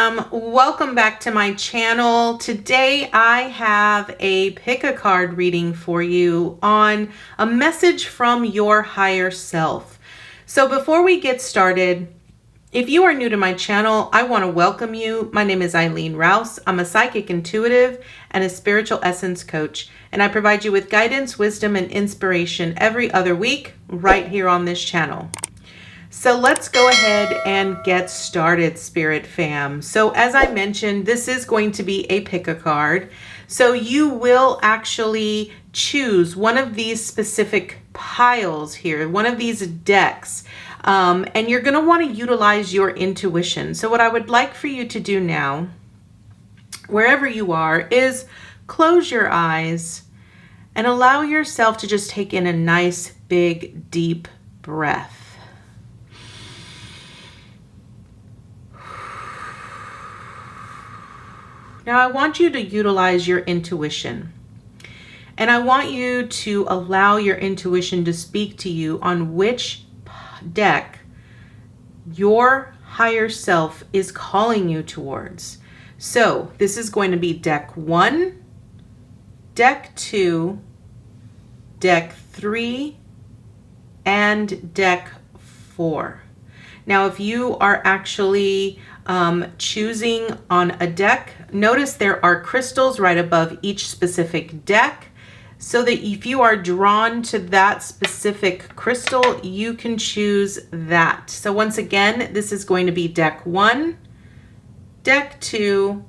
fam, welcome back to my channel. Today I have a pick a card reading for you on a message from your higher self. So before we get started, if you are new to my channel, I want to welcome you. My name is Eileen Rouse. I'm a psychic intuitive and a spiritual essence coach, and I provide you with guidance, wisdom, and inspiration every other week right here on this channel. So let's go ahead and get started, Spirit Fam. So as I mentioned, this is going to be a pick a card. So you will actually choose one of these specific piles here, one of these decks, and you're going to want to utilize your intuition. So what I would like for you to do now, wherever you are, is close your eyes and allow yourself to just take in a nice, big, deep breath. Now I want you to utilize your intuition, and I want you to allow your intuition to speak to you on which deck your higher self is calling you towards. So this is going to be deck 1, deck 2, deck 3, and deck 4. Now, if you are actually choosing on a deck, notice there are crystals right above each specific deck, so that if you are drawn to that specific crystal, you can choose that. So once again, this is going to be deck 1, deck 2,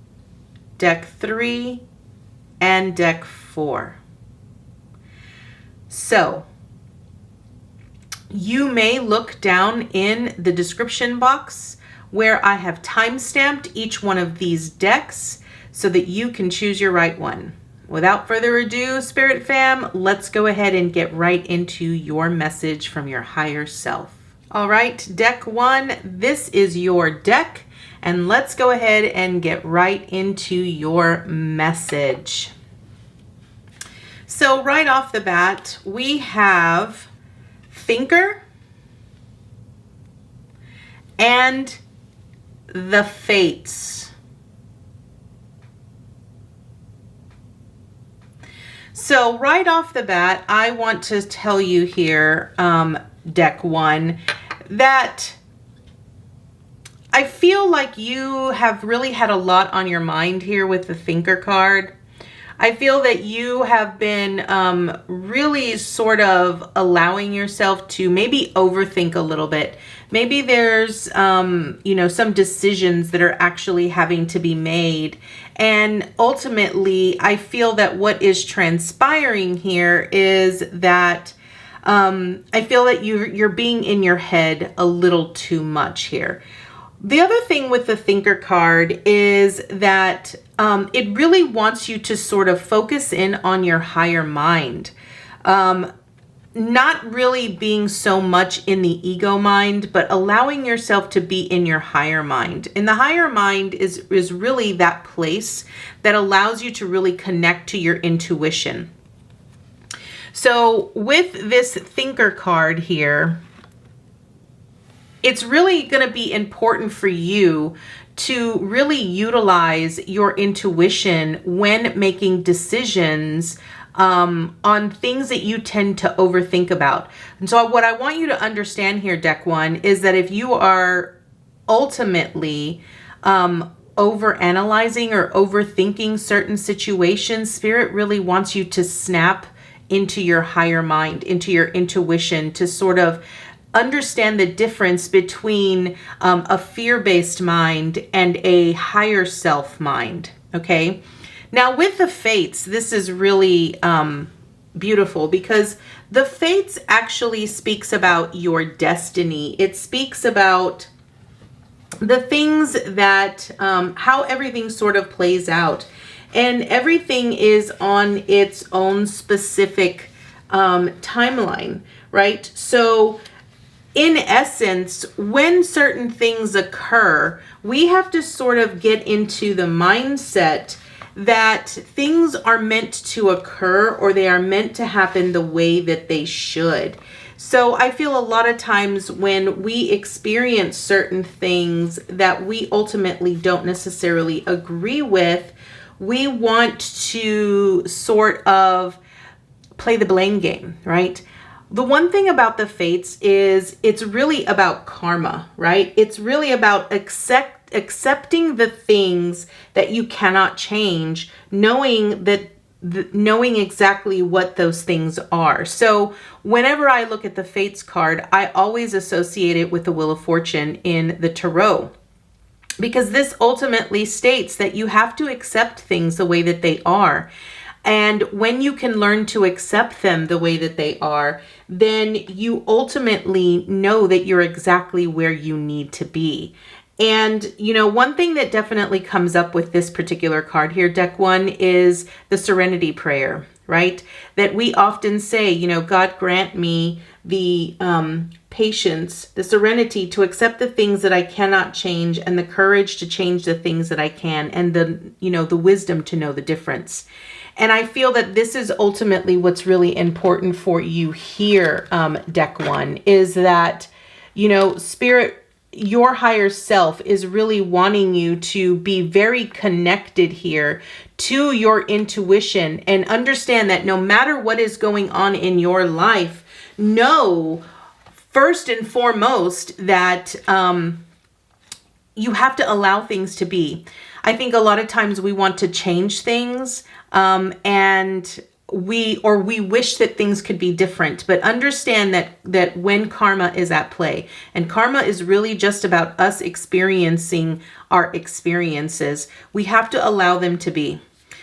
deck 3, and deck 4. So you may look down in the description box where I have time-stamped each one of these decks so that you can choose your right one. Without further ado, Spirit Fam, let's go ahead and get right into your message from your higher self. All right, deck 1, this is your deck, and let's go ahead and get right into your message. So right off the bat, we have Thinker and the Fates. So right off the bat, I want to tell you here, deck 1, that I feel like you have really had a lot on your mind here with the Thinker card. I feel that you have been really sort of allowing yourself to maybe overthink a little bit. Maybe there's, some decisions that are actually having to be made. And ultimately, I feel that what is transpiring here is that I feel that you're being in your head a little too much here. The other thing with the Thinker card is that it really wants you to sort of focus in on your higher mind. Not really being so much in the ego mind, but allowing yourself to be in your higher mind. And the higher mind is really that place that allows you to really connect to your intuition. So with this Thinker card here, it's really going to be important for you to really utilize your intuition when making decisions on things that you tend to overthink about. And so what I want you to understand here, deck 1, is that if you are ultimately overanalyzing or overthinking certain situations, Spirit really wants you to snap into your higher mind, into your intuition, to sort of understand the difference between a fear-based mind and a higher self mind, okay? Now with the Fates, this is really beautiful because the Fates actually speaks about your destiny. It speaks about the things that, how everything sort of plays out. And everything is on its own specific timeline, right? So in essence, when certain things occur, we have to sort of get into the mindset that things are meant to occur, or they are meant to happen the way that they should. So I feel a lot of times when we experience certain things that we ultimately don't necessarily agree with, we want to sort of play the blame game, right? The one thing about the fates is it's really about karma, right? It's really about accepting the things that you cannot change, knowing that knowing exactly what those things are. So whenever I look at the fates card, I always associate it with the Wheel of Fortune in the Tarot, because this ultimately states that you have to accept things the way that they are. And when you can learn to accept them the way that they are, then you ultimately know that you're exactly where you need to be. And, you know, one thing that definitely comes up with this particular card here, deck one, is the serenity prayer, right? That we often say, you know, God grant me the patience, the serenity to accept the things that I cannot change, and the courage to change the things that I can, and the, you know, the wisdom to know the difference. And I feel that this is ultimately what's really important for you here, deck one, is that, you know, Spirit, your higher self is really wanting you to be very connected here to your intuition, and understand that no matter what is going on in your life, know first and foremost that you have to allow things to be. I think a lot of times we want to change things, and we wish that things could be different, but understand that when karma is at play, and karma is really just about us experiencing our experiences, we have to allow them to be.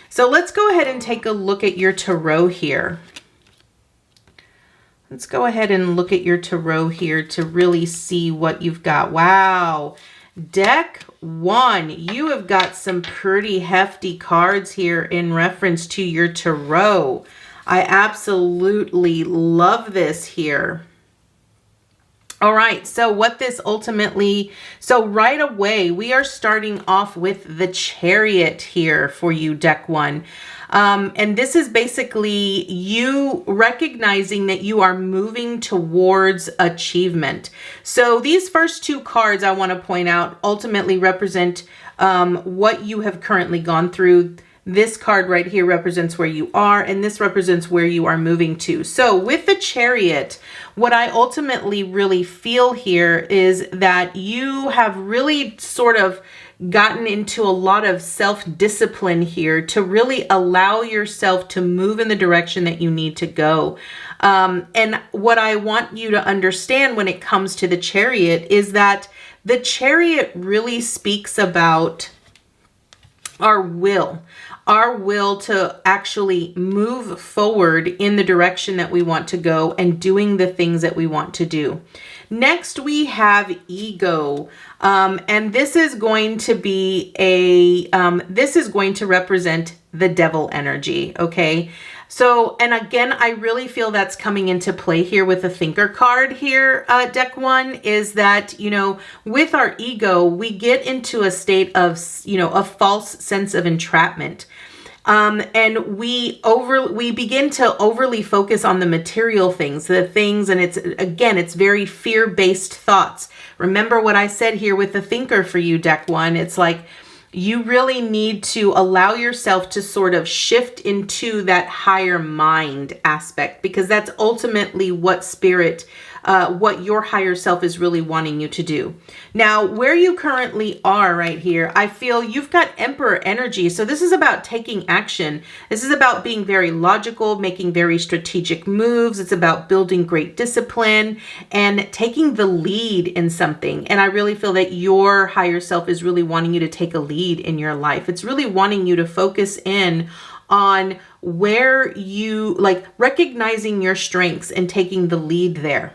So let's go ahead and take a look at your tarot here. Let's go ahead and look at your tarot here to really see what you've got. Wow. Deck one, you have got some pretty hefty cards here in reference to your tarot. I absolutely love this here. All right, so what this ultimately, so right away, we are starting off with the Chariot here for you, deck one. And this is basically you recognizing that you are moving towards achievement. So these first two cards, I want to point out, ultimately represent what you have currently gone through. This card right here represents where you are, and this represents where you are moving to. So with the Chariot, what I ultimately really feel here is that you have really sort of gotten into a lot of self-discipline here to really allow yourself to move in the direction that you need to go. And what I want you to understand when it comes to the Chariot is that the Chariot really speaks about our will to actually move forward in the direction that we want to go and doing the things that we want to do. Next, we have ego. And this is going to be this is going to represent the devil energy. Okay. So, and again, I really feel that's coming into play here with the Thinker card here, deck one, is that, you know, with our ego, we get into a state of, you know, a false sense of entrapment. And we begin to overly focus on the material things, and it's very fear-based thoughts. Remember what I said here with the Thinker for you, deck one. It's like, you really need to allow yourself to sort of shift into that higher mind aspect, because that's ultimately what Spirit, what your higher self is really wanting you to do. Now, where you currently are right here, I feel you've got Emperor energy. So this is about taking action. This is about being very logical, making very strategic moves. It's about building great discipline and taking the lead in something. And I really feel that your higher self is really wanting you to take a lead in your life. It's really wanting you to focus in on where you, like, recognizing your strengths and taking the lead there.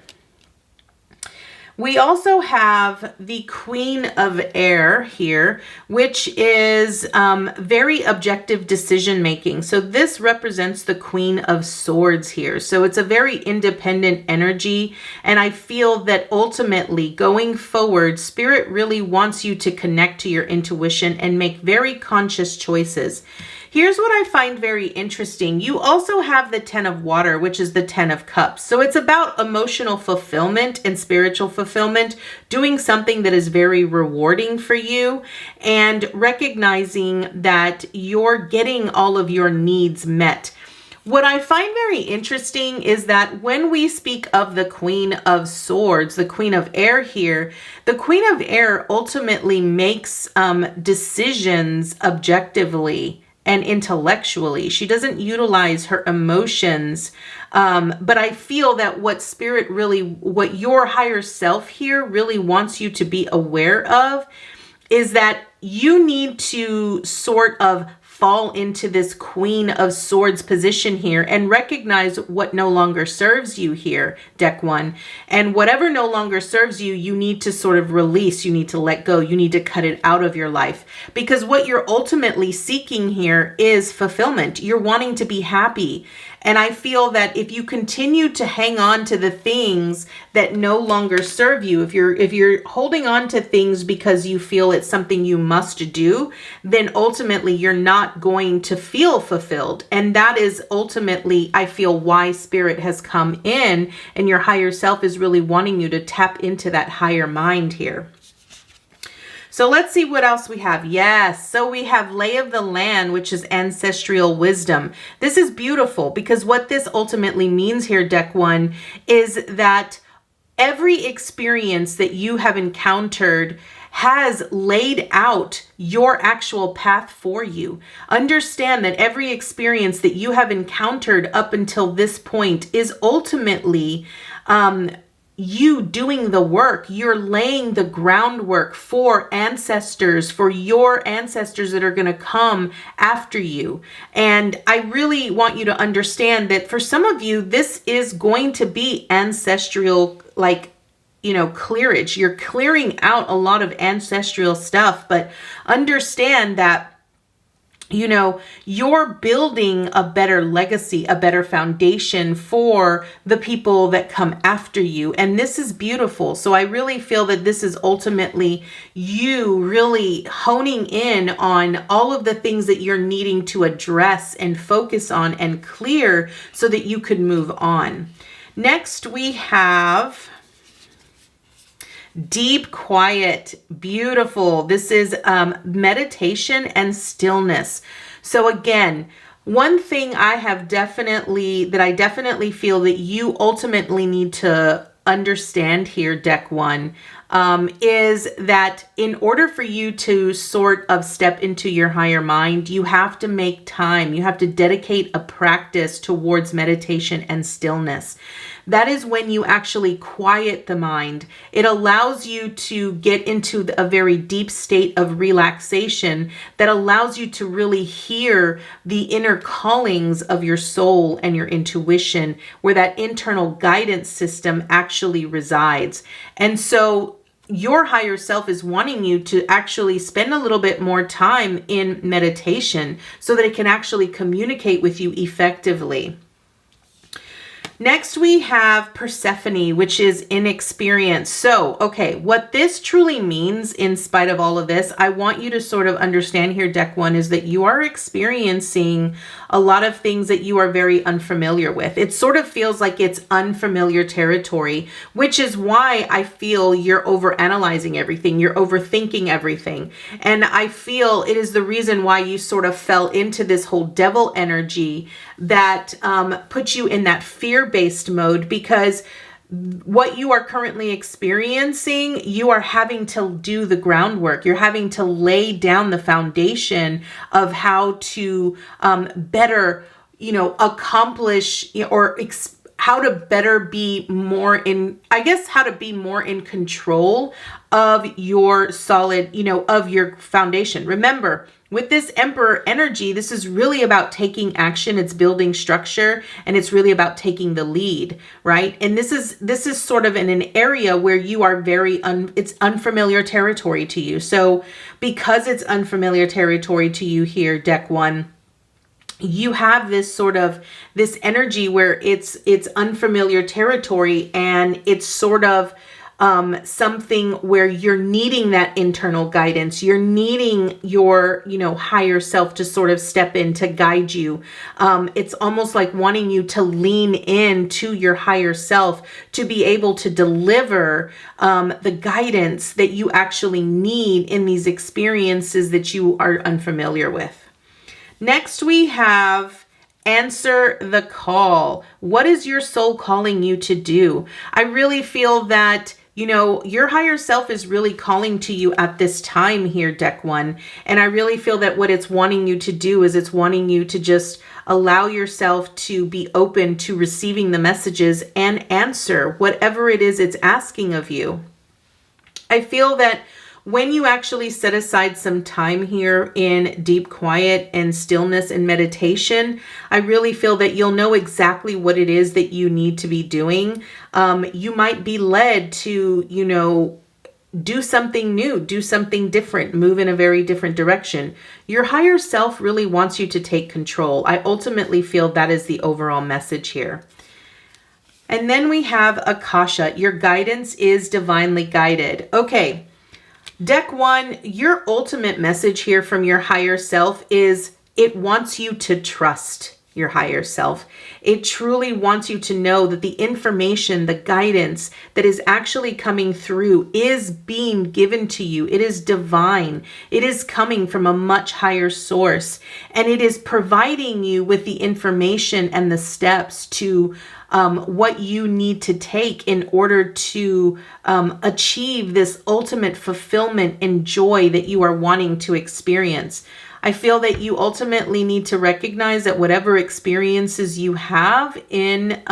We also have the Queen of Air here, which is very objective decision making. So this represents the Queen of Swords here. So it's a very independent energy. And I feel that ultimately going forward, Spirit really wants you to connect to your intuition and make very conscious choices. Here's what I find very interesting. You also have the 10 of water, which is the 10 of cups. So it's about emotional fulfillment and spiritual fulfillment, doing something that is very rewarding for you and recognizing that you're getting all of your needs met. What I find very interesting is that when we speak of the Queen of Swords, the Queen of Air here, the Queen of Air ultimately makes decisions objectively and intellectually. She doesn't utilize her emotions. But I feel that what your higher self here really wants you to be aware of is that you need to sort of fall into this Queen of Swords position here and recognize what no longer serves you here, deck one. And whatever no longer serves you, you need to sort of release, you need to let go, you need to cut it out of your life. Because what you're ultimately seeking here is fulfillment. You're wanting to be happy. And I feel that if you continue to hang on to the things that no longer serve you, if you're holding on to things because you feel it's something you must do, then ultimately you're not going to feel fulfilled. And that is ultimately, I feel, why Spirit has come in, and your higher self is really wanting you to tap into that higher mind here. So let's see what else we have. Yes, so we have Lay of the Land, which is ancestral wisdom. This is beautiful because what this ultimately means here, deck one, is that every experience that you have encountered has laid out your actual path for you. Understand that every experience that you have encountered up until this point is ultimately you doing the work. You're laying the groundwork for ancestors, for your ancestors that are going to come after you. And I really want you to understand that for some of you, this is going to be ancestral, clearage. You're clearing out a lot of ancestral stuff, but understand that you're building a better legacy, a better foundation for the people that come after you. And this is beautiful. So I really feel that this is ultimately you really honing in on all of the things that you're needing to address and focus on and clear so that you could move on. Next, we have deep quiet, beautiful. This is meditation and stillness. So again, one thing I definitely feel that you ultimately need to understand here, deck one, is that in order for you to sort of step into your higher mind, you have to make time. You have to dedicate a practice towards meditation and stillness. That is when you actually quiet the mind. It allows you to get into a very deep state of relaxation that allows you to really hear the inner callings of your soul and your intuition, where that internal guidance system actually resides. And so your higher self is wanting you to actually spend a little bit more time in meditation so that it can actually communicate with you effectively. Next, we have Persephone, which is inexperience. So, okay, what this truly means in spite of all of this, I want you to sort of understand here, deck one, is that you are experiencing a lot of things that you are very unfamiliar with. It sort of feels like it's unfamiliar territory, which is why I feel you're overanalyzing everything. You're overthinking everything. And I feel it is the reason why you sort of fell into this whole devil energy that puts you in that fear-based mode, because what you are currently experiencing, you are having to do the groundwork. You're having to lay down the foundation of how to better, accomplish or how to better be more in, how to be more in control of your solid, of your foundation. Remember, with this Emperor energy, this is really about taking action. It's building structure, and it's really about taking the lead, right? And this is sort of in an area where you are it's unfamiliar territory to you. So because it's unfamiliar territory to you here, deck one, you have this energy where it's unfamiliar territory, and it's sort of something where you're needing that internal guidance. You're needing your, higher self to sort of step in to guide you. It's almost like wanting you to lean in to your higher self to be able to deliver the guidance that you actually need in these experiences that you are unfamiliar with. Next, we have answer the call. What is your soul calling you to do? I really feel that, your higher self is really calling to you at this time here, deck one. And I really feel that what it's wanting you to do is it's wanting you to just allow yourself to be open to receiving the messages and answer whatever it is it's asking of you. I feel that when you actually set aside some time here in deep quiet and stillness and meditation, I really feel that you'll know exactly what it is that you need to be doing. You might be led to, do something new, do something different, move in a very different direction. Your higher self really wants you to take control. I ultimately feel that is the overall message here. And then we have Akasha. Your guidance is divinely guided. Okay. Deck one, your ultimate message here from your higher self is it wants you to trust your higher self. It truly wants you to know that the information, the guidance that is actually coming through is being given to you. It is divine. It is coming from a much higher source, and it is providing you with the information and the steps to what you need to take in order to achieve this ultimate fulfillment and joy that you are wanting to experience. I feel that you ultimately need to recognize that whatever experiences you have in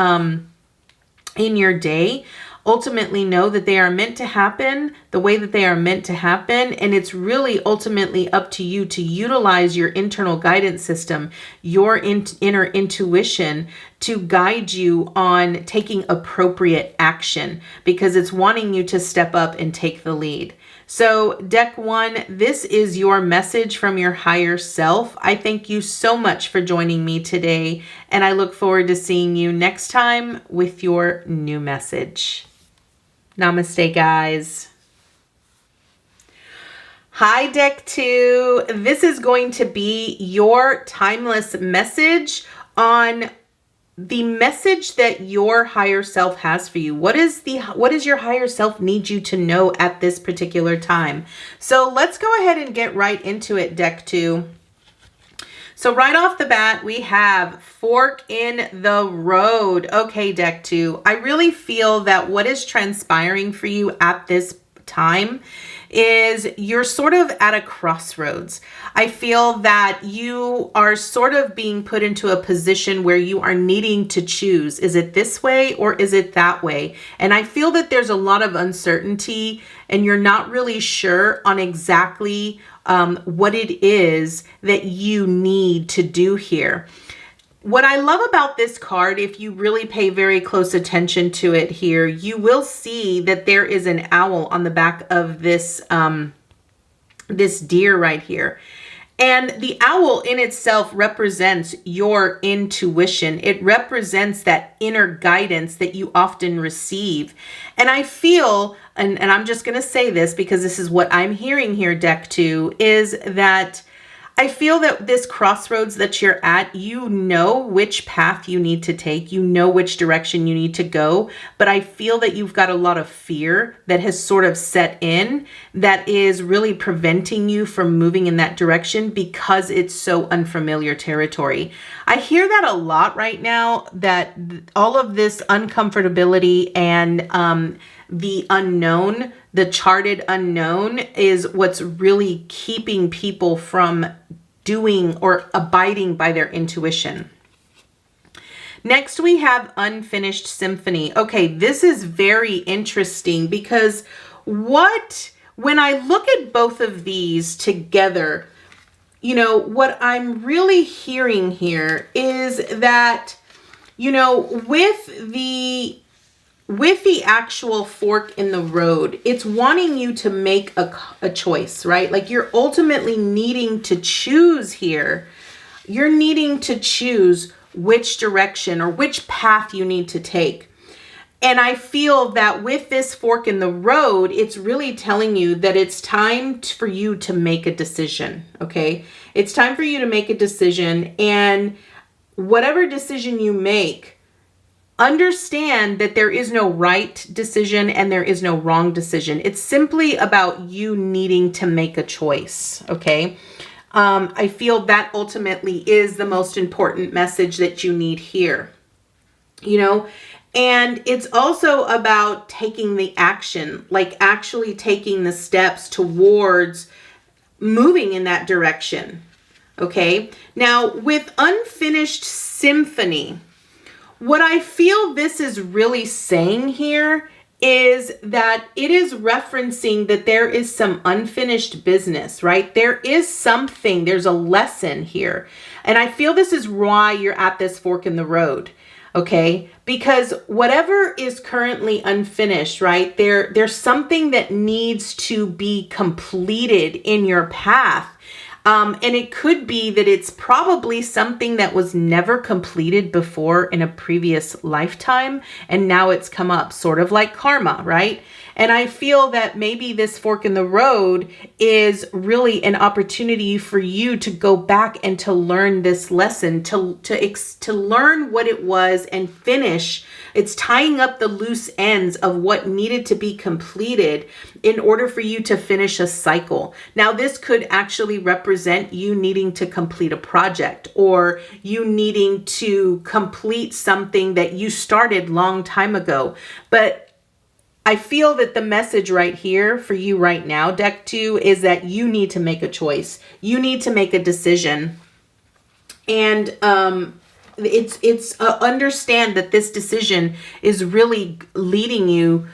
your day, ultimately know that they are meant to happen the way that they are meant to happen. And it's really ultimately up to you to utilize your internal guidance system, your inner intuition to guide you on taking appropriate action, because it's wanting you to step up and take the lead. So deck one, this is your message from your higher self. I thank you so much for joining me today, and I look forward to seeing you next time with your new message. Namaste, guys. Hi, deck two. This is going to be your timeless message on the message that your higher self has for you. What does your higher self need you to know at this particular time? So let's go ahead and get right into it, deck two. So right off the bat, we have fork in the road. Okay, deck two. I really feel that what is transpiring for you at this time is you're sort of at a crossroads. I feel that you are sort of being put into a position where you are needing to choose. Is it this way or is it that way? And I feel that there's a lot of uncertainty and you're not really sure on exactly what it is that you need to do here. What I love about this card, if you really pay very close attention to it here, you will see that there is an owl on the back of this, this deer right here. And the owl in itself represents your intuition. It represents that inner guidance that you often receive. And I feel, and I'm just going to say this because this is what I'm hearing here, deck two, is that I feel that this crossroads that you're at, you know which path you need to take, you know which direction you need to go, but I feel that you've got a lot of fear that has sort of set in that is really preventing you from moving in that direction because it's so unfamiliar territory. I hear that a lot right now, that all of this uncomfortability and the unknown, the charted unknown, is what's really keeping people from doing or abiding by their intuition. Next, we have Unfinished Symphony. Okay, this is very interesting because when I look at both of these together, what I'm really hearing here is that, with the actual fork in the road, it's wanting you to make a choice, right? Like you're ultimately needing to choose here. You're needing to choose which direction or which path you need to take. And I feel that with this fork in the road, it's really telling you that it's time for you to make a decision, okay? It's time for you to make a decision, and whatever decision you make, understand that there is no right decision and there is no wrong decision. It's simply about you needing to make a choice, okay? I feel that ultimately is the most important message that you need here, you know? And it's also about taking the action, like actually taking the steps towards moving in that direction, okay? Now, with Unfinished Symphony, what I feel this is really saying here is that it is referencing that there is some unfinished business, right? There is something, there's a lesson here. And I feel this is why you're at this fork in the road, okay? Because whatever is currently unfinished, right? There's something that needs to be completed in your path. And it could be that it's probably something that was never completed before in a previous lifetime, and now it's come up, sort of like karma, right? And I feel that maybe this fork in the road is really an opportunity for you to go back and to learn this lesson, to learn what it was and finish. It's tying up the loose ends of what needed to be completed in order for you to finish a cycle. Now, this could actually represent you needing to complete a project, or you needing to complete something that you started long time ago. But I feel that the message right here for you right now, deck 2, is that you need to make a choice. You need to make a decision. And it's understand that this decision is really leading you.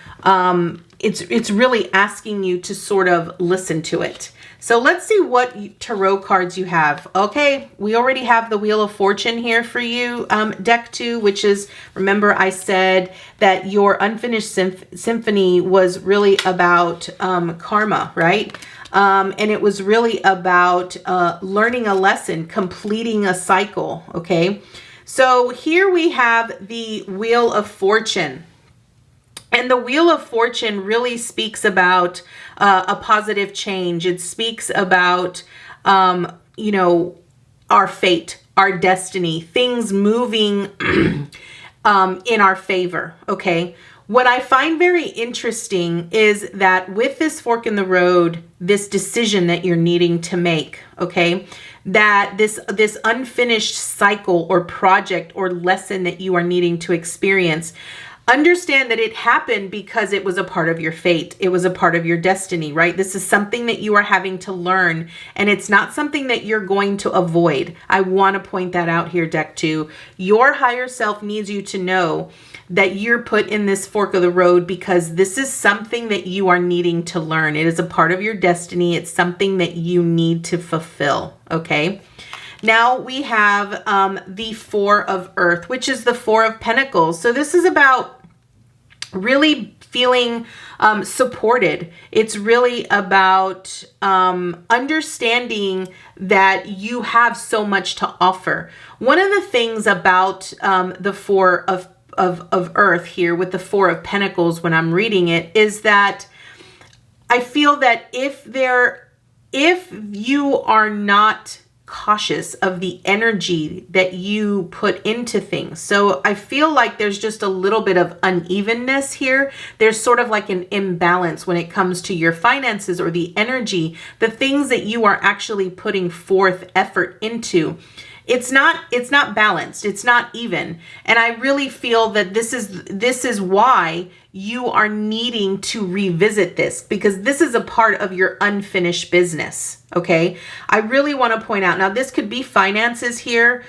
It's really asking you to sort of listen to it. So let's see what tarot cards you have. Okay, we already have the Wheel of Fortune here for you, deck 2, which is, remember I said that your Unfinished Symphony was really about karma, right? And it was really about learning a lesson, completing a cycle, okay? So here we have the Wheel of Fortune. And the Wheel of Fortune really speaks about a positive change. It speaks about, you know, our fate, our destiny, things moving in our favor, okay? What I find very interesting is that with this fork in the road, this decision that you're needing to make, okay, that this unfinished cycle or project or lesson that you are needing to experience, understand that it happened because it was a part of your fate. It was a part of your destiny, right? This is something that you are having to learn, and it's not something that you're going to avoid. I want to point that out here, deck 2. Your higher self needs you to know that you're put in this fork of the road because this is something that you are needing to learn. It is a part of your destiny. It's something that you need to fulfill, okay? Now we have the Four of Earth, which is the Four of Pentacles. So this is about really feeling supported. It's really about understanding that you have so much to offer. One of the things about the Four of Earth here with the Four of Pentacles when I'm reading it is that I feel that if you are not cautious of the energy that you put into things. So I feel like there's just a little bit of unevenness here. There's sort of like an imbalance when it comes to your finances or the energy, the things that you are actually putting forth effort into. It's not balanced. It's not even. And I really feel that this is why you are needing to revisit this, because this is a part of your unfinished business. Okay. I really want to point out, now this could be finances here.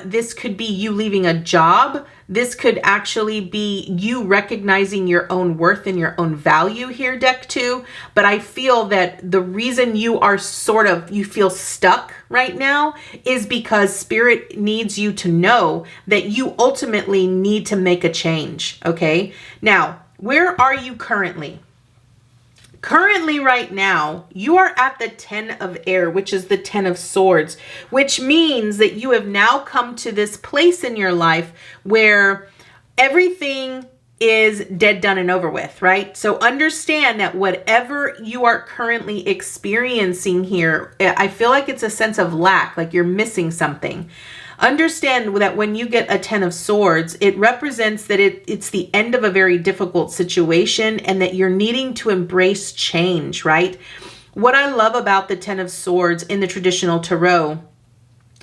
This could be you leaving a job. This could actually be you recognizing your own worth and your own value here, deck 2. But I feel that the reason you are you feel stuck right now is because Spirit needs you to know that you ultimately need to make a change. Okay. Now, where are you currently? Currently right now, you are at the 10 of Air, which is the 10 of Swords, which means that you have now come to this place in your life where everything is dead, done, and over with, right? So understand that whatever you are currently experiencing here, I feel like it's a sense of lack, like you're missing something. Understand that when you get a 10 of Swords, it represents that it's the end of a very difficult situation and that you're needing to embrace change, right? What I love about the 10 of Swords in the traditional tarot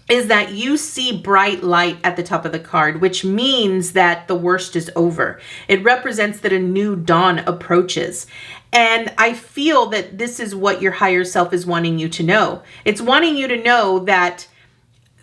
is that you see bright light at the top of the card, which means that the worst is over. It represents that a new dawn approaches. And I feel that this is what your higher self is wanting you to know. It's wanting you to know that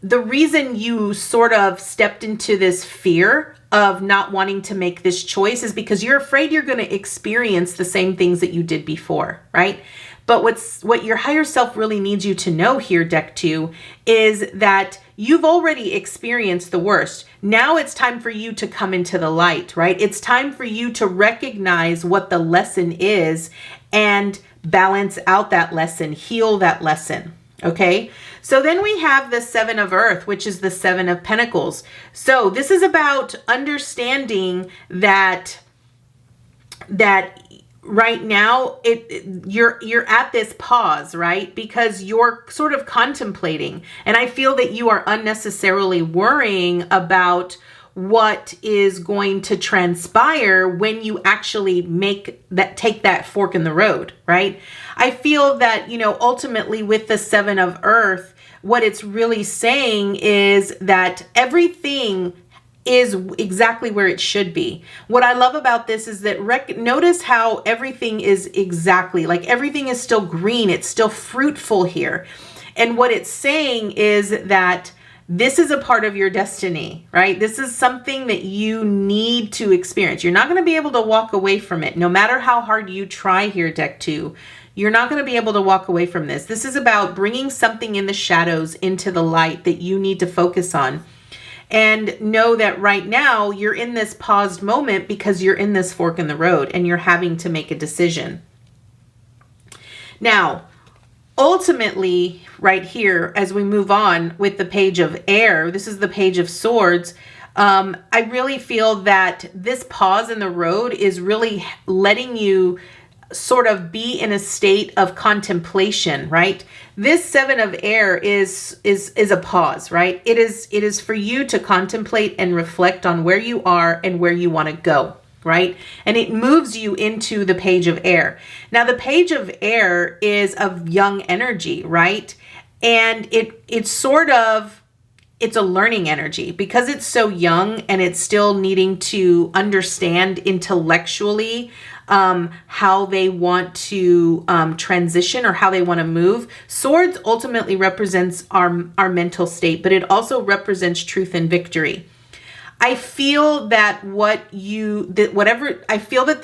the reason you sort of stepped into this fear of not wanting to make this choice is because you're afraid you're going to experience the same things that you did before, right? But what your higher self really needs you to know here, deck 2, is that you've already experienced the worst. Now it's time for you to come into the light, right? It's time for you to recognize what the lesson is and balance out that lesson, heal that lesson, okay? So then we have the 7 of Earth, which is the 7 of Pentacles. So this is about understanding that right now you're at this pause, right? Because you're sort of contemplating, and I feel that you are unnecessarily worrying about what is going to transpire when you actually take that fork in the road, right? I feel that, ultimately with the 7 of Earth, what it's really saying is that everything is exactly where it should be. What I love about this is that notice how everything is exactly, like everything is still green. It's still fruitful here. And what it's saying is that this is a part of your destiny, right? This is something that you need to experience. You're not going to be able to walk away from it. No matter how hard you try here, deck 2, you're not going to be able to walk away from this. This is about bringing something in the shadows into the light that you need to focus on. And know that right now you're in this paused moment because you're in this fork in the road and you're having to make a decision. Now, ultimately, right here, as we move on with the Page of Air, this is the Page of Swords. I really feel that this pause in the road is really letting you sort of be in a state of contemplation, right? This 7 of Air is a pause, right? It is for you to contemplate and reflect on where you are and where you want to go, right? And it moves you into the Page of Air. Now, the Page of Air is of young energy, right? And it's a learning energy because it's so young and it's still needing to understand intellectually how they want to transition or how they want to move. Swords ultimately represents our mental state, but it also represents truth and victory. I feel that the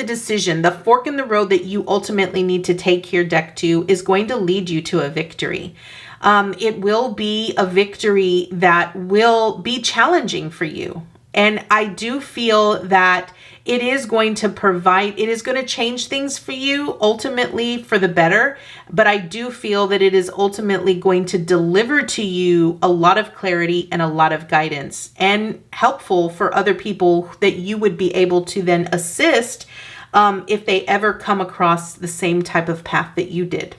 decision, the fork in the road that you ultimately need to take here, deck 2, is going to lead you to a victory. It will be a victory that will be challenging for you. And I do feel that it is going to change things for you ultimately for the better. But I do feel that it is ultimately going to deliver to you a lot of clarity and a lot of guidance and helpful for other people that you would be able to then assist if they ever come across the same type of path that you did.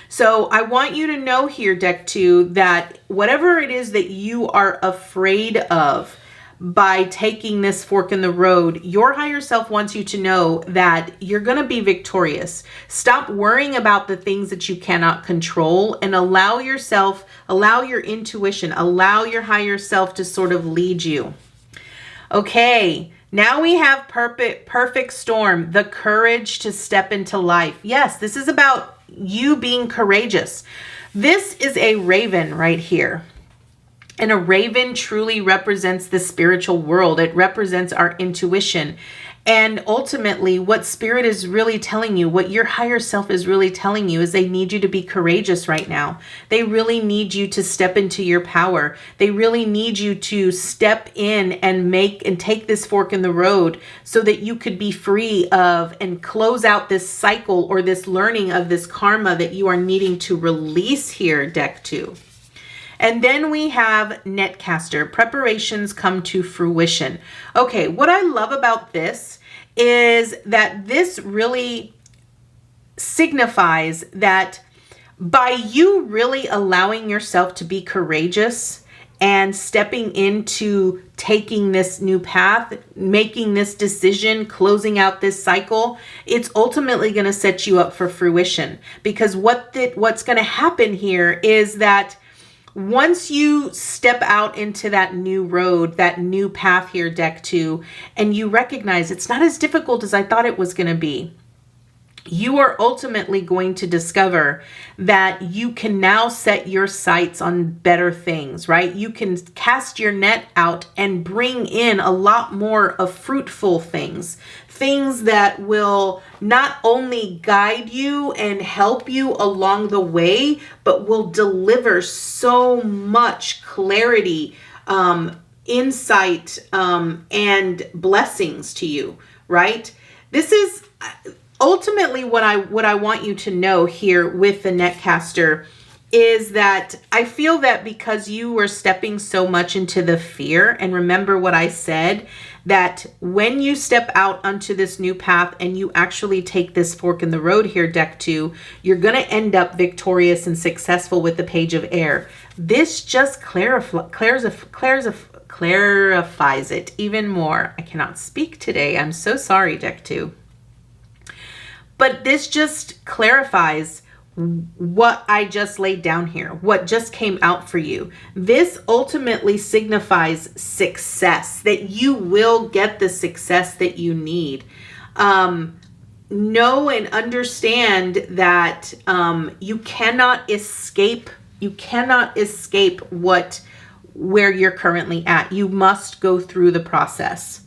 So I want you to know here, deck 2, that whatever it is that you are afraid of by taking this fork in the road, your higher self wants you to know that you're going to be victorious. Stop worrying about the things that you cannot control and allow your intuition, allow your higher self to sort of lead you. Okay. Now we have perfect storm, the courage to step into life. Yes, this is about you being courageous. This is a raven right here. And a raven truly represents the spiritual world. It represents our intuition. And ultimately, what spirit is really telling you, what your higher self is really telling you, is they need you to be courageous right now. They really need you to step into your power. They really need you to step in and take this fork in the road so that you could be free of and close out this cycle or this learning of this karma that you are needing to release here, deck 2. And then we have Netcaster, preparations come to fruition. Okay, what I love about this is that this really signifies that by you really allowing yourself to be courageous and stepping into taking this new path, making this decision, closing out this cycle, it's ultimately going to set you up for fruition. Because what's going to happen here is that once you step out into that new road, that new path here, deck 2, and you recognize it's not as difficult as I thought it was going to be, you are ultimately going to discover that you can now set your sights on better things, right? You can cast your net out and bring in a lot more of fruitful things, things that will not only guide you and help you along the way, but will deliver so much clarity, insight, and blessings to you, right? This is ultimately what I want you to know here with the Netcaster is that I feel that because you were stepping so much into the fear, and remember what I said, that when you step out onto this new path and you actually take this fork in the road here, deck 2, you're going to end up victorious and successful with the Page of Air. This just clarifies it even more. I cannot speak today. I'm so sorry, deck 2. But this just clarifies what I just laid down here, what just came out for you. This ultimately signifies success, that you will get the success that you need. Know and understand that you cannot escape where you're currently at. You must go through the process.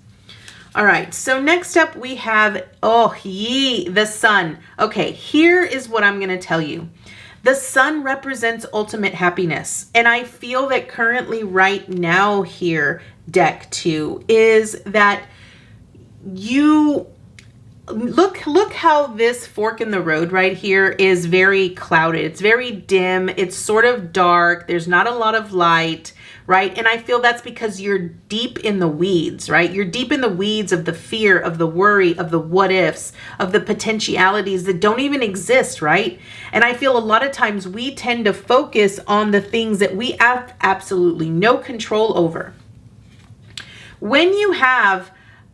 All right, so next up we have, the sun. Okay, here is what I'm going to tell you. The sun represents ultimate happiness. And I feel that currently right now here, deck 2, is that you look how this fork in the road right here is very clouded. It's very dim. It's sort of dark. There's not a lot of light, right? And I feel that's because you're deep in the weeds, right? You're deep in the weeds of the fear, of the worry, of the what ifs, of the potentialities that don't even exist, right? And I feel a lot of times we tend to focus on the things that we have absolutely no control over. When you have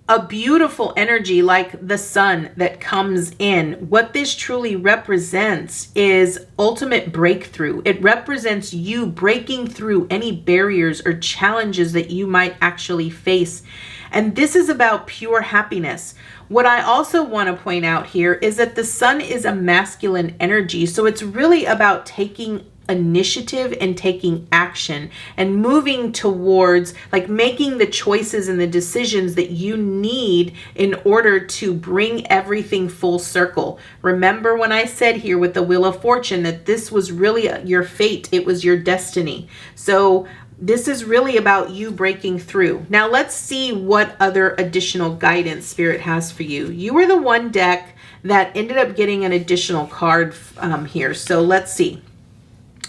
a beautiful energy like the sun that comes in, what this truly represents is ultimate breakthrough. It represents you breaking through any barriers or challenges that you might actually face. And this is about pure happiness. What I also want to point out here is that the sun is a masculine energy. So it's really about taking initiative and taking action and moving towards like making the choices and the decisions that you need in order to bring everything full circle. Remember when I said here with the Wheel of Fortune that this was really your fate, it was your destiny. So this is really about you breaking through. Now let's see what other additional guidance Spirit has for you. You were the one deck that ended up getting an additional card here. So let's see.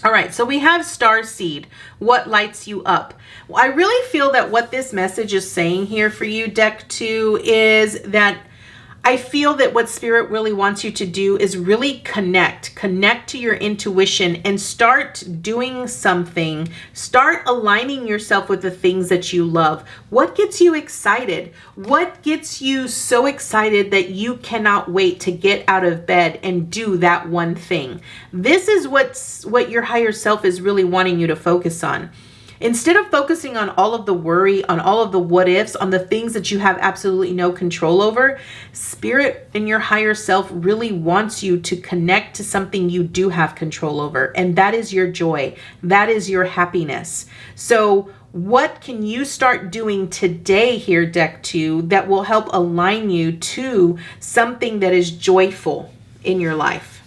All right, so we have Starseed. What lights you up? Well, I really feel that what this message is saying here for you, deck 2, is that I feel that what Spirit really wants you to do is really connect to your intuition and start doing something. Start aligning yourself with the things that you love. What gets you excited? What gets you so excited that you cannot wait to get out of bed and do that one thing? This is what your higher self is really wanting you to focus on. Instead of focusing on all of the worry, on all of the what ifs, on the things that you have absolutely no control over, Spirit and your higher self really wants you to connect to something you do have control over. And that is your joy. That is your happiness. So what can you start doing today here, deck 2, that will help align you to something that is joyful in your life?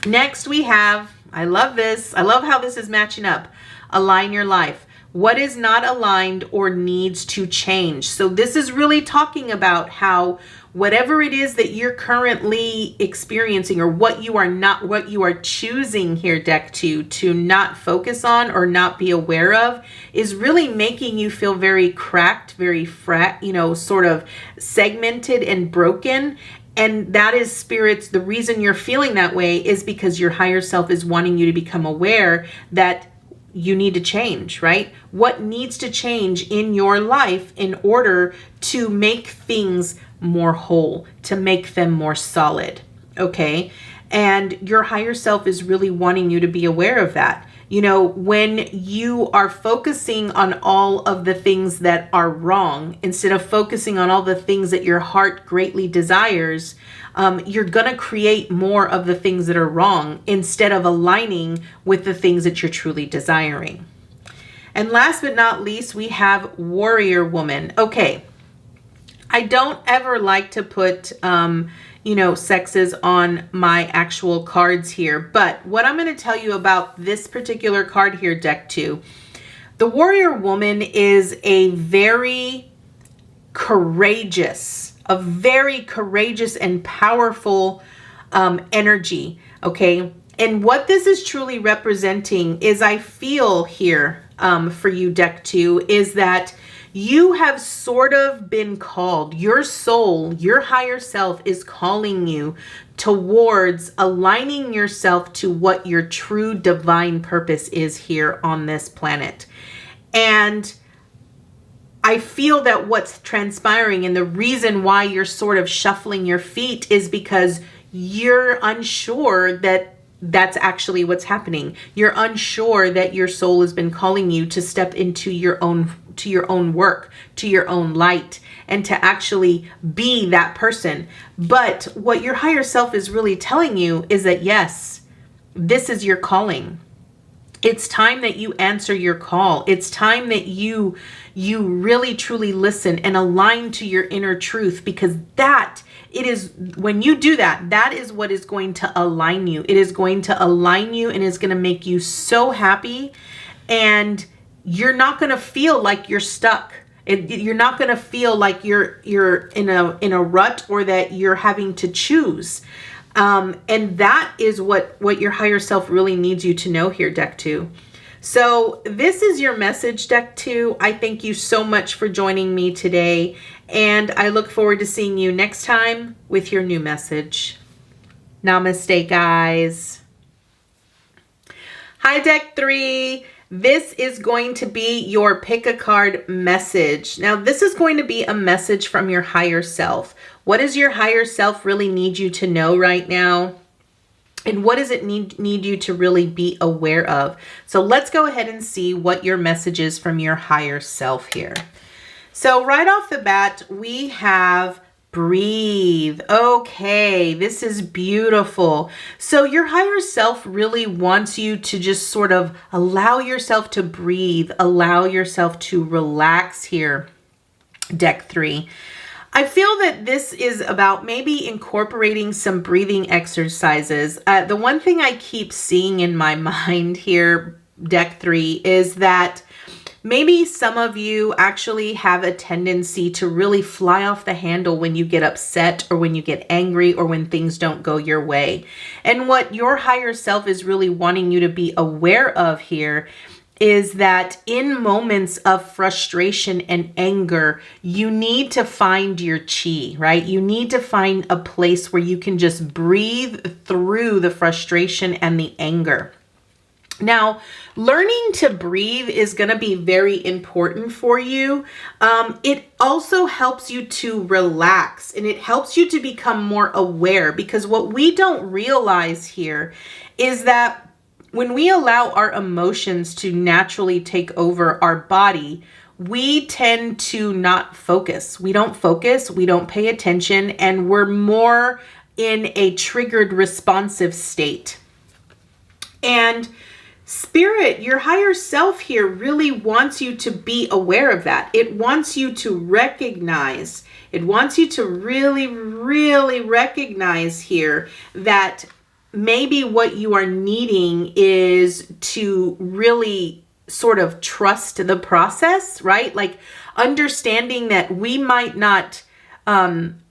Next we have, I love this. I love how this is matching up. Align your life. What is not aligned or needs to change? So this is really talking about how whatever it is that you're currently experiencing, or what you are choosing here, deck 2, to not focus on or not be aware of, is really making you feel very cracked, very sort of segmented and broken. And that is spirits. The reason you're feeling that way is because your higher self is wanting you to become aware that you need to change, right? What needs to change in your life in order to make things more whole, to make them more solid, okay? And your higher self is really wanting you to be aware of that. You know, when you are focusing on all of the things that are wrong, instead of focusing on all the things that your heart greatly desires, you're going to create more of the things that are wrong instead of aligning with the things that you're truly desiring. And last but not least, we have Warrior Woman. Okay, I don't ever like to put sexes on my actual cards here. But what I'm going to tell you about this particular card here, deck 2, the Warrior Woman is a very courageous and powerful energy, okay? And what this is truly representing is, I feel here for you, deck 2, is that you have sort of been called. Your soul, your higher self, is calling you towards aligning yourself to what your true divine purpose is here on this planet. And I feel that what's transpiring, and the reason why you're sort of shuffling your feet, is because you're unsure that that's actually what's happening. You're unsure that your soul has been calling you to step into your own work, to your own light, and to actually be that person. But what your higher self is really telling you is that, yes, this is your calling. It's time that you answer your call. It's time that you really truly listen and align to your inner truth, because when you do that, that is what is going to align you. It is going to align you and is going to make you so happy, and you're not going to feel like you're stuck. You're not going to feel like you're in a rut, or that you're having to choose. And that is what your higher self really needs you to know here, deck 2. So this is your message, deck 2. I thank you so much for joining me today, and I look forward to seeing you next time with your new message. Namaste, guys. Hi, deck 3. This is going to be your pick a card message. Now, this is going to be a message from your higher self. What does your higher self really need you to know right now? And what does it need you to really be aware of? So let's go ahead and see what your message is from your higher self here. So right off the bat, we have breathe. Okay, this is beautiful. So your higher self really wants you to just sort of allow yourself to breathe, allow yourself to relax here, deck 3. I feel that this is about maybe incorporating some breathing exercises. The one thing I keep seeing in my mind here, deck 3, is that maybe some of you actually have a tendency to really fly off the handle when you get upset, or when you get angry, or when things don't go your way. And what your higher self is really wanting you to be aware of here is that in moments of frustration and anger, you need to find your chi, right? You need to find a place where you can just breathe through the frustration and the anger. Now, learning to breathe is going to be very important for you. It also helps you to relax, and it helps you to become more aware, because what we don't realize here is that when we allow our emotions to naturally take over our body, we tend to not focus. We don't focus, we don't pay attention, and we're more in a triggered responsive state. And Spirit, your higher self here, really wants you to be aware of that. It wants you to recognize, it wants you to really, really recognize here that maybe what you are needing is to really sort of trust the process, right? Like understanding that we might not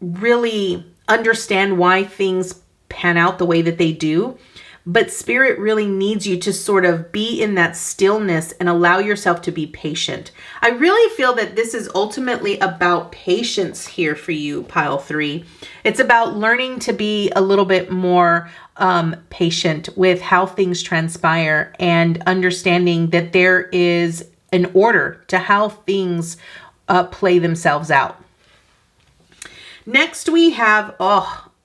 really understand why things pan out the way that they do, but Spirit really needs you to sort of be in that stillness and allow yourself to be patient. I really feel that this is ultimately about patience here for you, pile 3. It's about learning to be a little bit more patient with how things transpire and understanding that there is an order to how things play themselves out. Next, we have,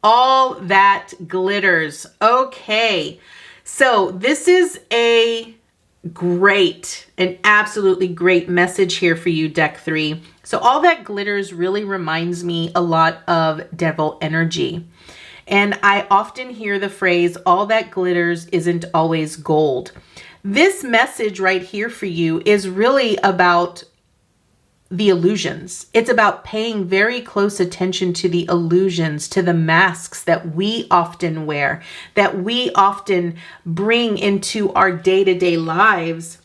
all that glitters. Okay, so this is an absolutely great message here for you, deck 3. So all that glitters really reminds me a lot of devil energy. And I often hear the phrase, all that glitters isn't always gold. This message right here for you is really about the illusions. It's about paying very close attention to the illusions, to the masks that we often wear, that we often bring into our day-to-day lives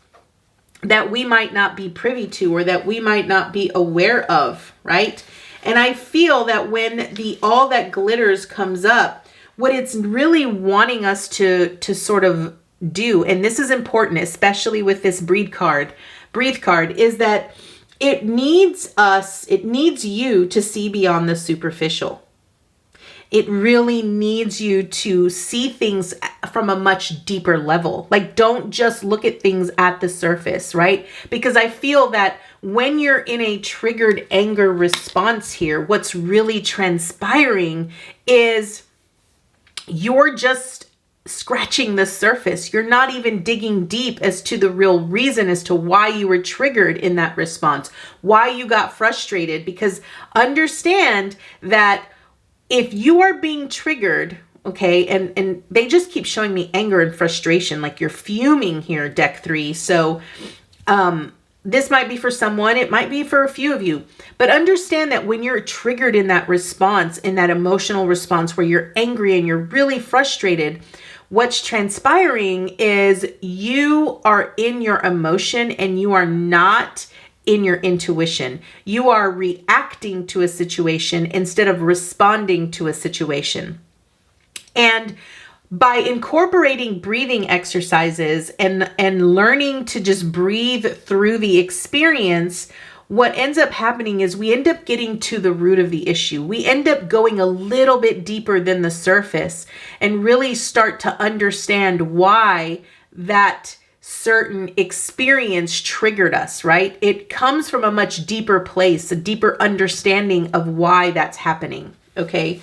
that we might not be privy to or that we might not be aware of, right? And I feel that when the all that glitters comes up, what it's really wanting us to sort of do, and this is important, especially with this breathe card, is that it needs you to see beyond the superficial. It really needs you to see things from a much deeper level. Like, don't just look at things at the surface, right? Because I feel that when you're in a triggered anger response here, what's really transpiring is you're just scratching the surface. You're not even digging deep as to the real reason as to why you were triggered in that response, why you got frustrated. Because understand that if you are being triggered, okay, and they just keep showing me anger and frustration, like you're fuming here, deck 3. So this might be for someone, it might be for a few of you, but understand that when you're triggered in that response, in that emotional response where you're angry and you're really frustrated, what's transpiring is you are in your emotion and you are not in your intuition. You are reacting to a situation instead of responding to a situation. And by incorporating breathing exercises and learning to just breathe through the experience, what ends up happening is we end up getting to the root of the issue. We end up going a little bit deeper than the surface and really start to understand why that certain experience triggered us, right? It comes from a much deeper place, a deeper understanding of why that's happening, okay?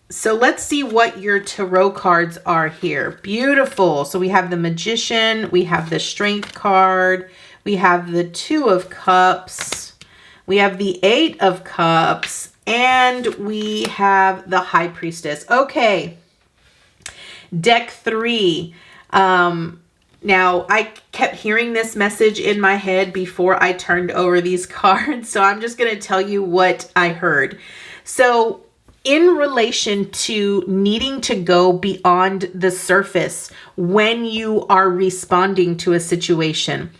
So let's see what your tarot cards are here. Beautiful. So we have the Magician, we have the Strength card, we have the 2 of Cups, we have the 8 of Cups, and we have the High Priestess. Okay, deck 3. Now, I kept hearing this message in my head before I turned over these cards, so I'm just going to tell you what I heard. So in relation to needing to go beyond the surface when you are responding to a situation,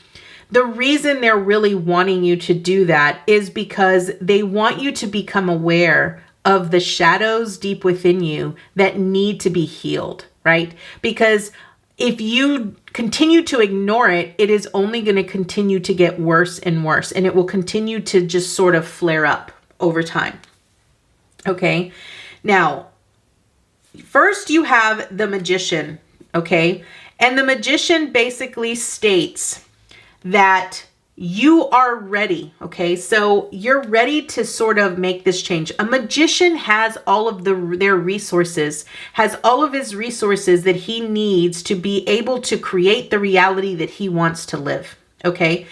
the reason they're really wanting you to do that is because they want you to become aware of the shadows deep within you that need to be healed, right? Because if you continue to ignore it, it is only going to continue to get worse and worse, and it will continue to just sort of flare up over time. Okay, now, first you have the Magician, okay? And the Magician basically states that you are ready, okay? So you're ready to sort of make this change. A magician has all of their resources, has all of his resources that he needs to be able to create the reality that he wants to live, okay?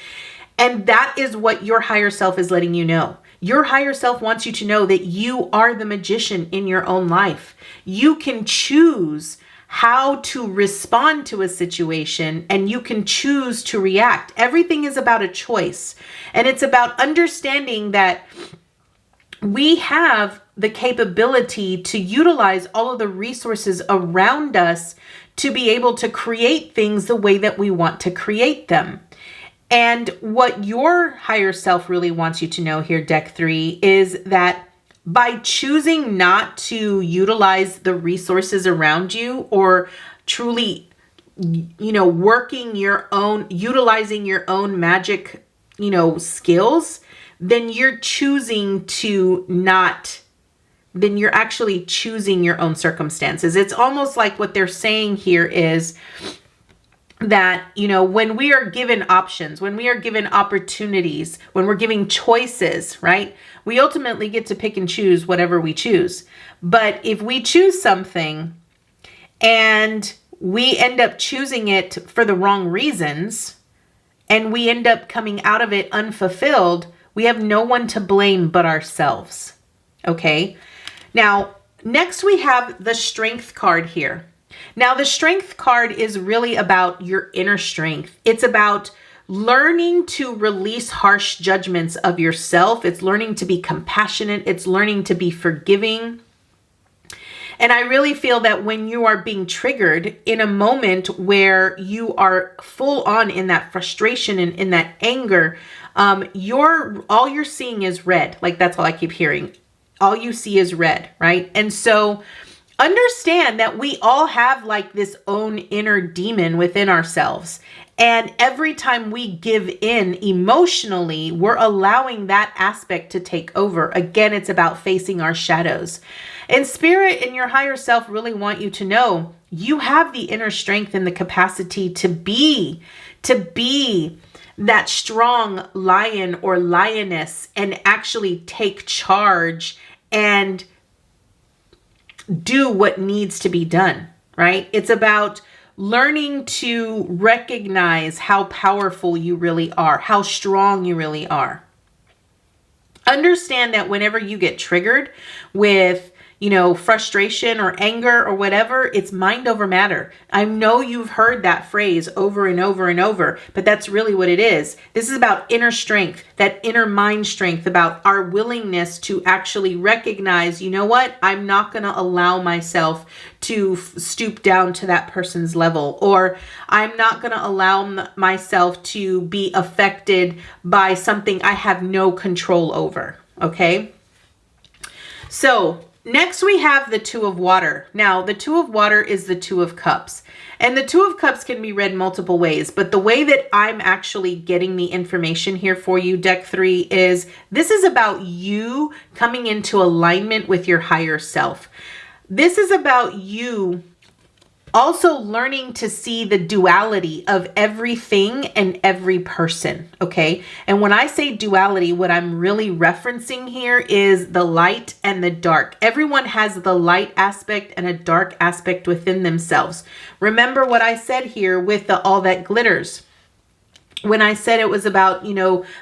And that is what your higher self is letting you know. Your higher self wants you to know that you are the magician in your own life. You can choose how to respond to a situation, and you can choose to react. Everything is about a choice, and it's about understanding that we have the capability to utilize all of the resources around us to be able to create things the way that we want to create them. And what your higher self really wants you to know here, deck 3, is that by choosing not to utilize the resources around you, or truly, utilizing your own magic, skills, then you're actually choosing your own circumstances. It's almost like what they're saying here is that, when we are given options, when we are given opportunities, when we're giving choices, right? We ultimately get to pick and choose whatever we choose. But if we choose something and we end up choosing it for the wrong reasons, and we end up coming out of it unfulfilled, we have no one to blame but ourselves. Okay? Now, next we have the Strength card here. Now, the Strength card is really about your inner strength. It's about learning to release harsh judgments of yourself. It's learning to be compassionate. It's learning to be forgiving. And I really feel that when you are being triggered in a moment where you are full on in that frustration and in that anger, all you're seeing is red. Like, that's all I keep hearing. All you see is red, right? And so understand that we all have like this own inner demon within ourselves. And every time we give in emotionally, we're allowing that aspect to take over. Again, it's about facing our shadows. And Spirit and your higher self really want you to know you have the inner strength and the capacity to be that strong lion or lioness and actually take charge and do what needs to be done, right? It's about learning to recognize how powerful you really are, how strong you really are. Understand that whenever you get triggered with frustration or anger or whatever, it's mind over matter. I know you've heard that phrase over and over and over, but that's really what it is. This is about inner strength, that inner mind strength, about our willingness to actually recognize, you know what? I'm not going to allow myself to stoop down to that person's level, or I'm not going to allow myself to be affected by something I have no control over. Okay? So, next, we have the Two of Water. Now, the Two of Water is the Two of Cups. And the Two of Cups can be read multiple ways. But the way that I'm actually getting the information here for you, deck 3, is this is about you coming into alignment with your higher self. This is about you also learning to see the duality of everything and every person, okay? And when I say duality, what I'm really referencing here is the light and the dark. Everyone has the light aspect and a dark aspect within themselves. Remember what I said here with the all that glitters. When I said it was about,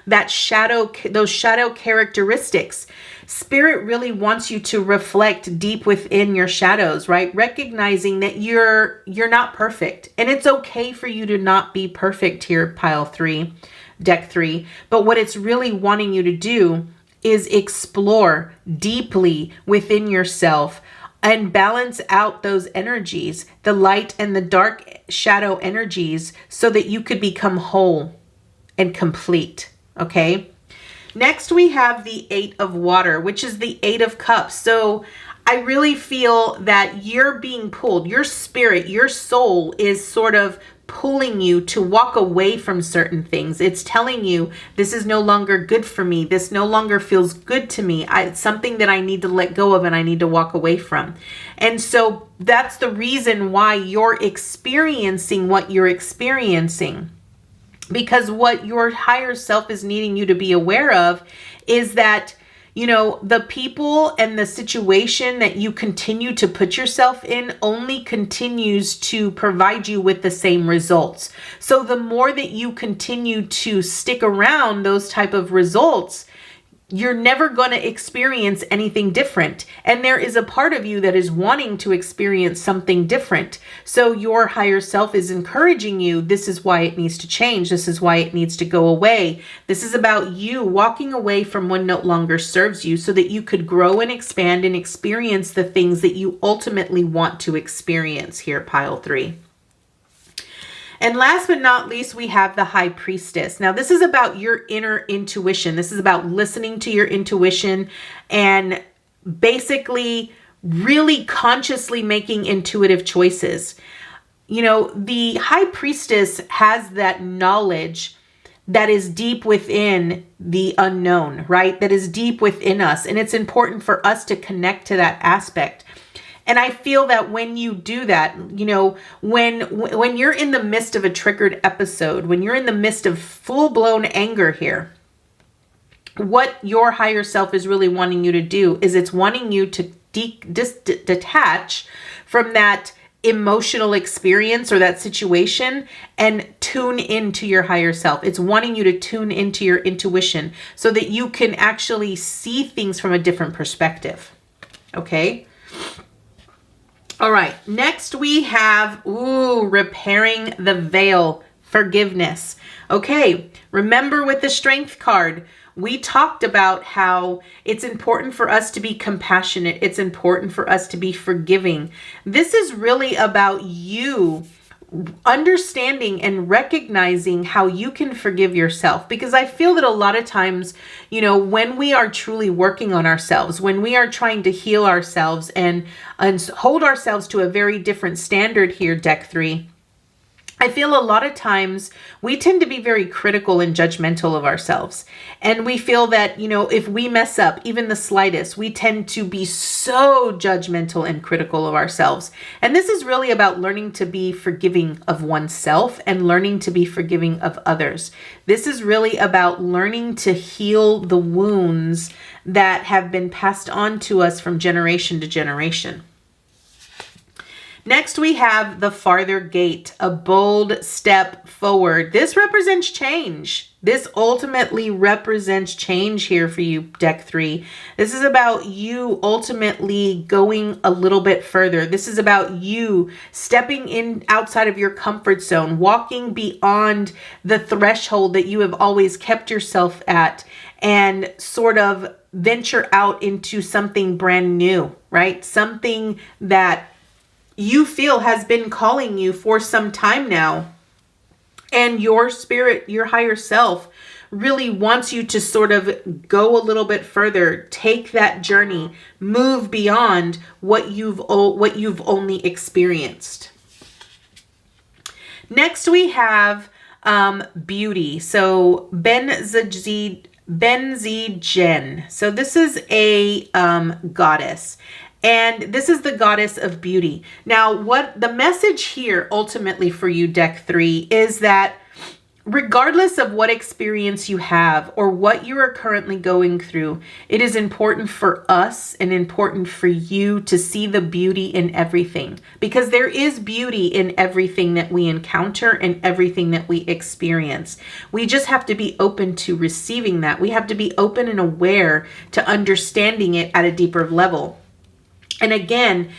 that shadow, those shadow characteristics. Spirit really wants you to reflect deep within your shadows, right? Recognizing that you're not perfect. And it's okay for you to not be perfect here, pile 3, deck 3. But what it's really wanting you to do is explore deeply within yourself and balance out those energies, the light and the dark shadow energies, so that you could become whole and complete, okay? Next, we have the 8 of Water, which is the 8 of Cups. So I really feel that you're being pulled. Your spirit, your soul is sort of pulling you to walk away from certain things. It's telling you, this is no longer good for me. This no longer feels good to me. It's something that I need to let go of and I need to walk away from. And so that's the reason why you're experiencing what you're experiencing. Because what your higher self is needing you to be aware of is that, the people and the situation that you continue to put yourself in only continues to provide you with the same results. So the more that you continue to stick around those type of results, you're never going to experience anything different. And there is a part of you that is wanting to experience something different. So your higher self is encouraging you. This is why it needs to change. This is why it needs to go away. This is about you walking away from what no longer serves you so that you could grow and expand and experience the things that you ultimately want to experience here at pile 3. And last but not least, we have the High Priestess. Now, this is about your inner intuition. This is about listening to your intuition and basically really consciously making intuitive choices. You know, the High Priestess has that knowledge that is deep within the unknown, right? That is deep within us. And it's important for us to connect to that aspect. And I feel that when you do that, you know, when you're in the midst of a triggered episode, when you're in the midst of full-blown anger here, what your higher self is really wanting you to do is it's wanting you to detach from that emotional experience or that situation and tune into your higher self. It's wanting you to tune into your intuition so that you can actually see things from a different perspective. Okay? All right, next we have, repairing the veil, forgiveness. Okay, remember with the Strength card, we talked about how it's important for us to be compassionate. It's important for us to be forgiving. This is really about you understanding and recognizing how you can forgive yourself. Because I feel that a lot of times, you know, when we are truly working on ourselves, when we are trying to heal ourselves and hold ourselves to a very different standard here, deck 3, I feel a lot of times we tend to be very critical and judgmental of ourselves. And we feel that, you know, if we mess up even the slightest, we tend to be so judgmental and critical of ourselves. And this is really about learning to be forgiving of oneself and learning to be forgiving of others. This is really about learning to heal the wounds that have been passed on to us from generation to generation. Next, we have the Farther Gate, a bold step forward. This represents change. This ultimately represents change here for you, deck 3. This is about you ultimately going a little bit further. This is about you stepping in outside of your comfort zone, walking beyond the threshold that you have always kept yourself at, and sort of venture out into something brand new, right? Something that you feel has been calling you for some time now. And your spirit, your higher self, really wants you to sort of go a little bit further, take that journey, move beyond what you've only experienced. Next, we have beauty. So Benzigen. So this is a goddess. And this is the goddess of beauty. Now, what the message here ultimately for you, deck 3, is that regardless of what experience you have or what you are currently going through, it is important for us and important for you to see the beauty in everything, because there is beauty in everything that we encounter and everything that we experience. We just have to be open to receiving that. We have to be open and aware to understanding it at a deeper level. And again,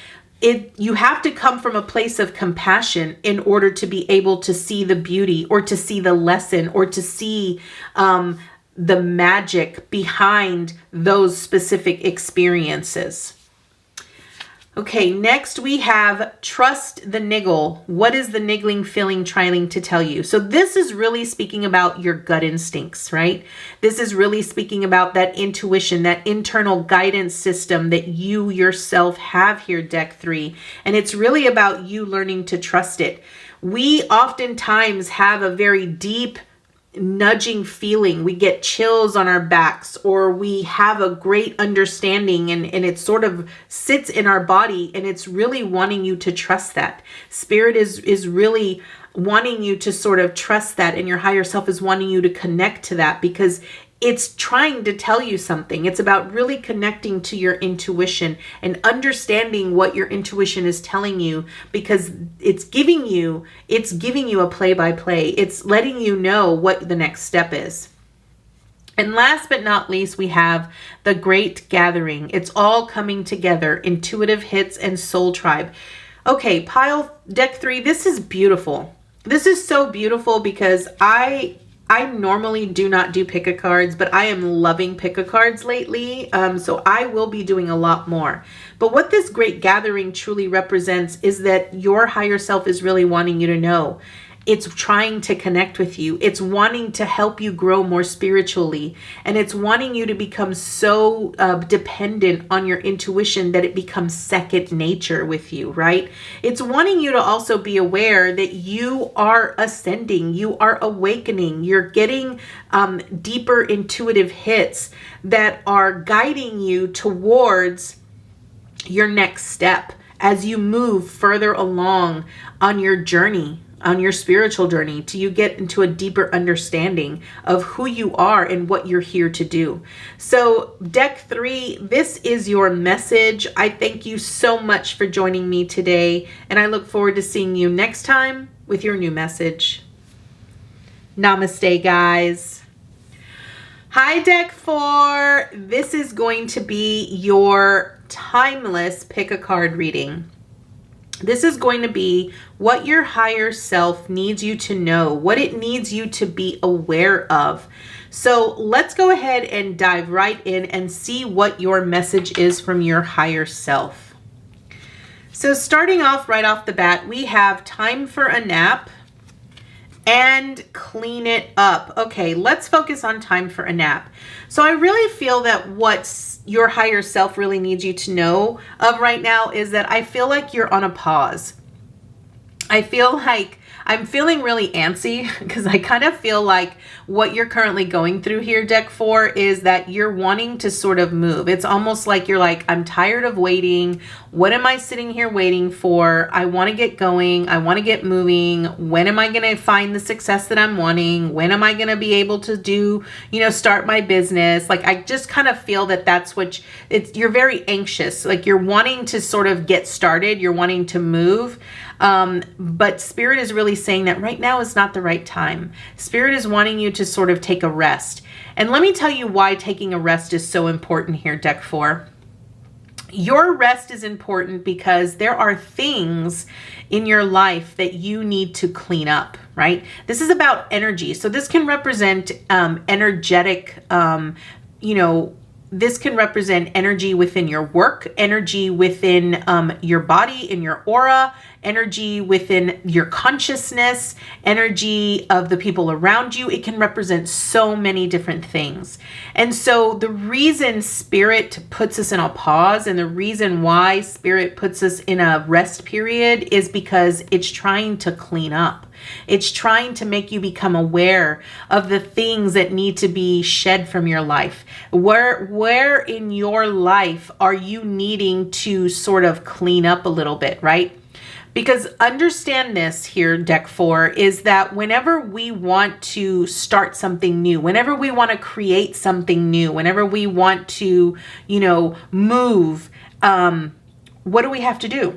you have to come from a place of compassion in order to be able to see the beauty or to see the lesson or to see the magic behind those specific experiences. Okay, next we have trust the niggle. What is the niggling feeling trying to tell you? So this is really speaking about your gut instincts, right? This is really speaking about that intuition, that internal guidance system that you yourself have here, deck 3. And it's really about you learning to trust it. We oftentimes have a very deep nudging feeling. We get chills on our backs, or we have a great understanding and it sort of sits in our body, and it's really wanting you to trust that. Spirit is really wanting you to sort of trust that, and your higher self is wanting you to connect to that because it's trying to tell you something. It's about really connecting to your intuition and understanding what your intuition is telling you, because it's giving you a play-by-play. It's letting you know what the next step is. And last but not least, we have the Great Gathering. It's all coming together, intuitive hits and soul tribe. Okay, deck 3, this is beautiful. This is so beautiful because I normally do not do pick a cards, but I am loving pick a cards lately. So I will be doing a lot more. But what this Great Gathering truly represents is that your higher self is really wanting you to know. It's trying to connect with you. It's wanting to help you grow more spiritually. And it's wanting you to become so dependent on your intuition that it becomes second nature with you, right? It's wanting you to also be aware that you are ascending, you are awakening, you're getting deeper intuitive hits that are guiding you towards your next step as you move further along on your journey, on your spiritual journey, till you get into a deeper understanding of who you are and what you're here to do. So deck 3, this is your message. I thank you so much for joining me today, and I look forward to seeing you next time with your new message. Namaste, guys. Hi, deck 4. This is going to be your timeless pick a card reading. This is going to be what your higher self needs you to know, what it needs you to be aware of. So let's go ahead and dive right in and see what your message is from your higher self. So starting off right off the bat, we have time for a nap and clean it up. Okay, let's focus on time for a nap. So I really feel that what your higher self really needs you to know of right now is that I feel like you're on a pause. I feel like I'm feeling really antsy because I kind of feel like what you're currently going through here, deck 4, is that you're wanting to sort of move. It's almost like you're like, I'm tired of waiting. What am I sitting here waiting for? I want to get going. I want to get moving. When am I going to find the success that I'm wanting? When am I going to be able to do, start my business? Like, I just kind of feel that that's what you're very anxious. Like, you're wanting to sort of get started. You're wanting to move. But Spirit is really saying that right now is not the right time. Spirit is wanting you to sort of take a rest. And let me tell you why taking a rest is so important here, deck 4. Your rest is important because there are things in your life that you need to clean up, right? This is about energy. So this can represent energetic, this can represent energy within your work, energy within your body, in your aura, energy within your consciousness, energy of the people around you. It can represent so many different things. And so the reason Spirit puts us in a pause and the reason why Spirit puts us in a rest period is because it's trying to clean up. It's trying to make you become aware of the things that need to be shed from your life. Where in your life are you needing to sort of clean up a little bit, right? Because understand this here, deck 4, is that whenever we want to start something new, whenever we want to create something new, whenever we want to, move, what do we have to do?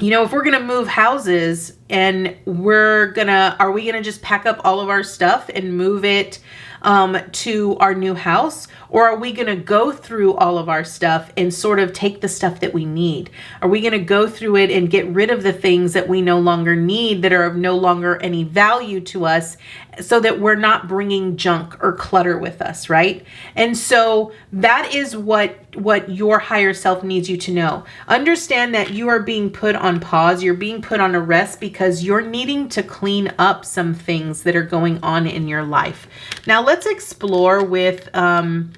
If we're going to move houses and are we going to just pack up all of our stuff and move it to our new house? Or are we going to go through all of our stuff and sort of take the stuff that we need? Are we going to go through it and get rid of the things that we no longer need, that are of no longer any value to us, so that we're not bringing junk or clutter with us, right? And so that is what your higher self needs you to know. Understand that you are being put on pause. You're being put on a rest because you're needing to clean up some things that are going on in your life. Now let's explore with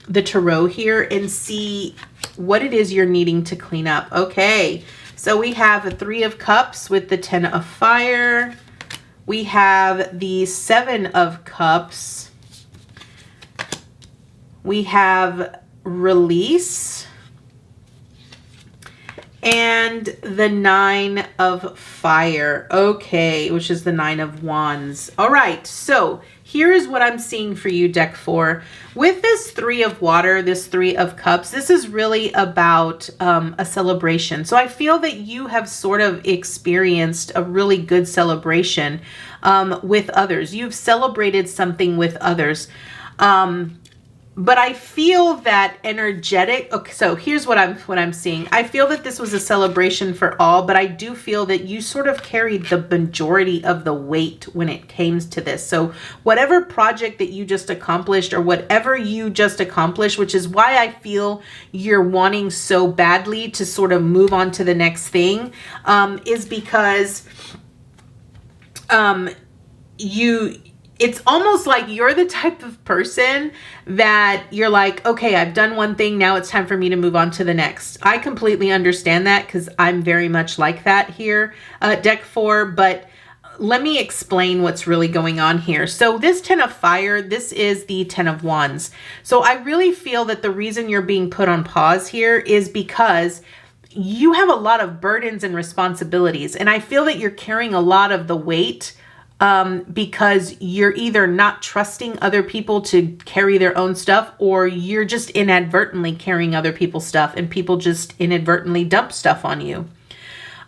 the tarot here and see what it is you're needing to clean up. Okay, so we have a 3 of Cups with the 10 of Fire. We have the 7 of Cups. We have Release. And the 9 of Fire. Okay, which is the 9 of Wands. All right, so here is what I'm seeing for you, deck 4. With this 3 of Water, this 3 of Cups, this is really about a celebration. So I feel that you have sort of experienced a really good celebration with others. You've celebrated something with others. But I feel that energetic. Okay, so here's what I'm seeing. I feel that this was a celebration for all, but I do feel that you sort of carried the majority of the weight when it came to this. So whatever project that you just accomplished, or whatever you just accomplished, which is why I feel you're wanting so badly to sort of move on to the next thing, is because it's almost like you're the type of person that you're like, okay, I've done one thing. Now it's time for me to move on to the next. I completely understand that, because I'm very much like that here, deck 4. But let me explain what's really going on here. So this 10 of fire, this is the 10 of wands. So I really feel that the reason you're being put on pause here is because you have a lot of burdens and responsibilities. And I feel that you're carrying a lot of the weight because you're either not trusting other people to carry their own stuff, or you're just inadvertently carrying other people's stuff and people just inadvertently dump stuff on you.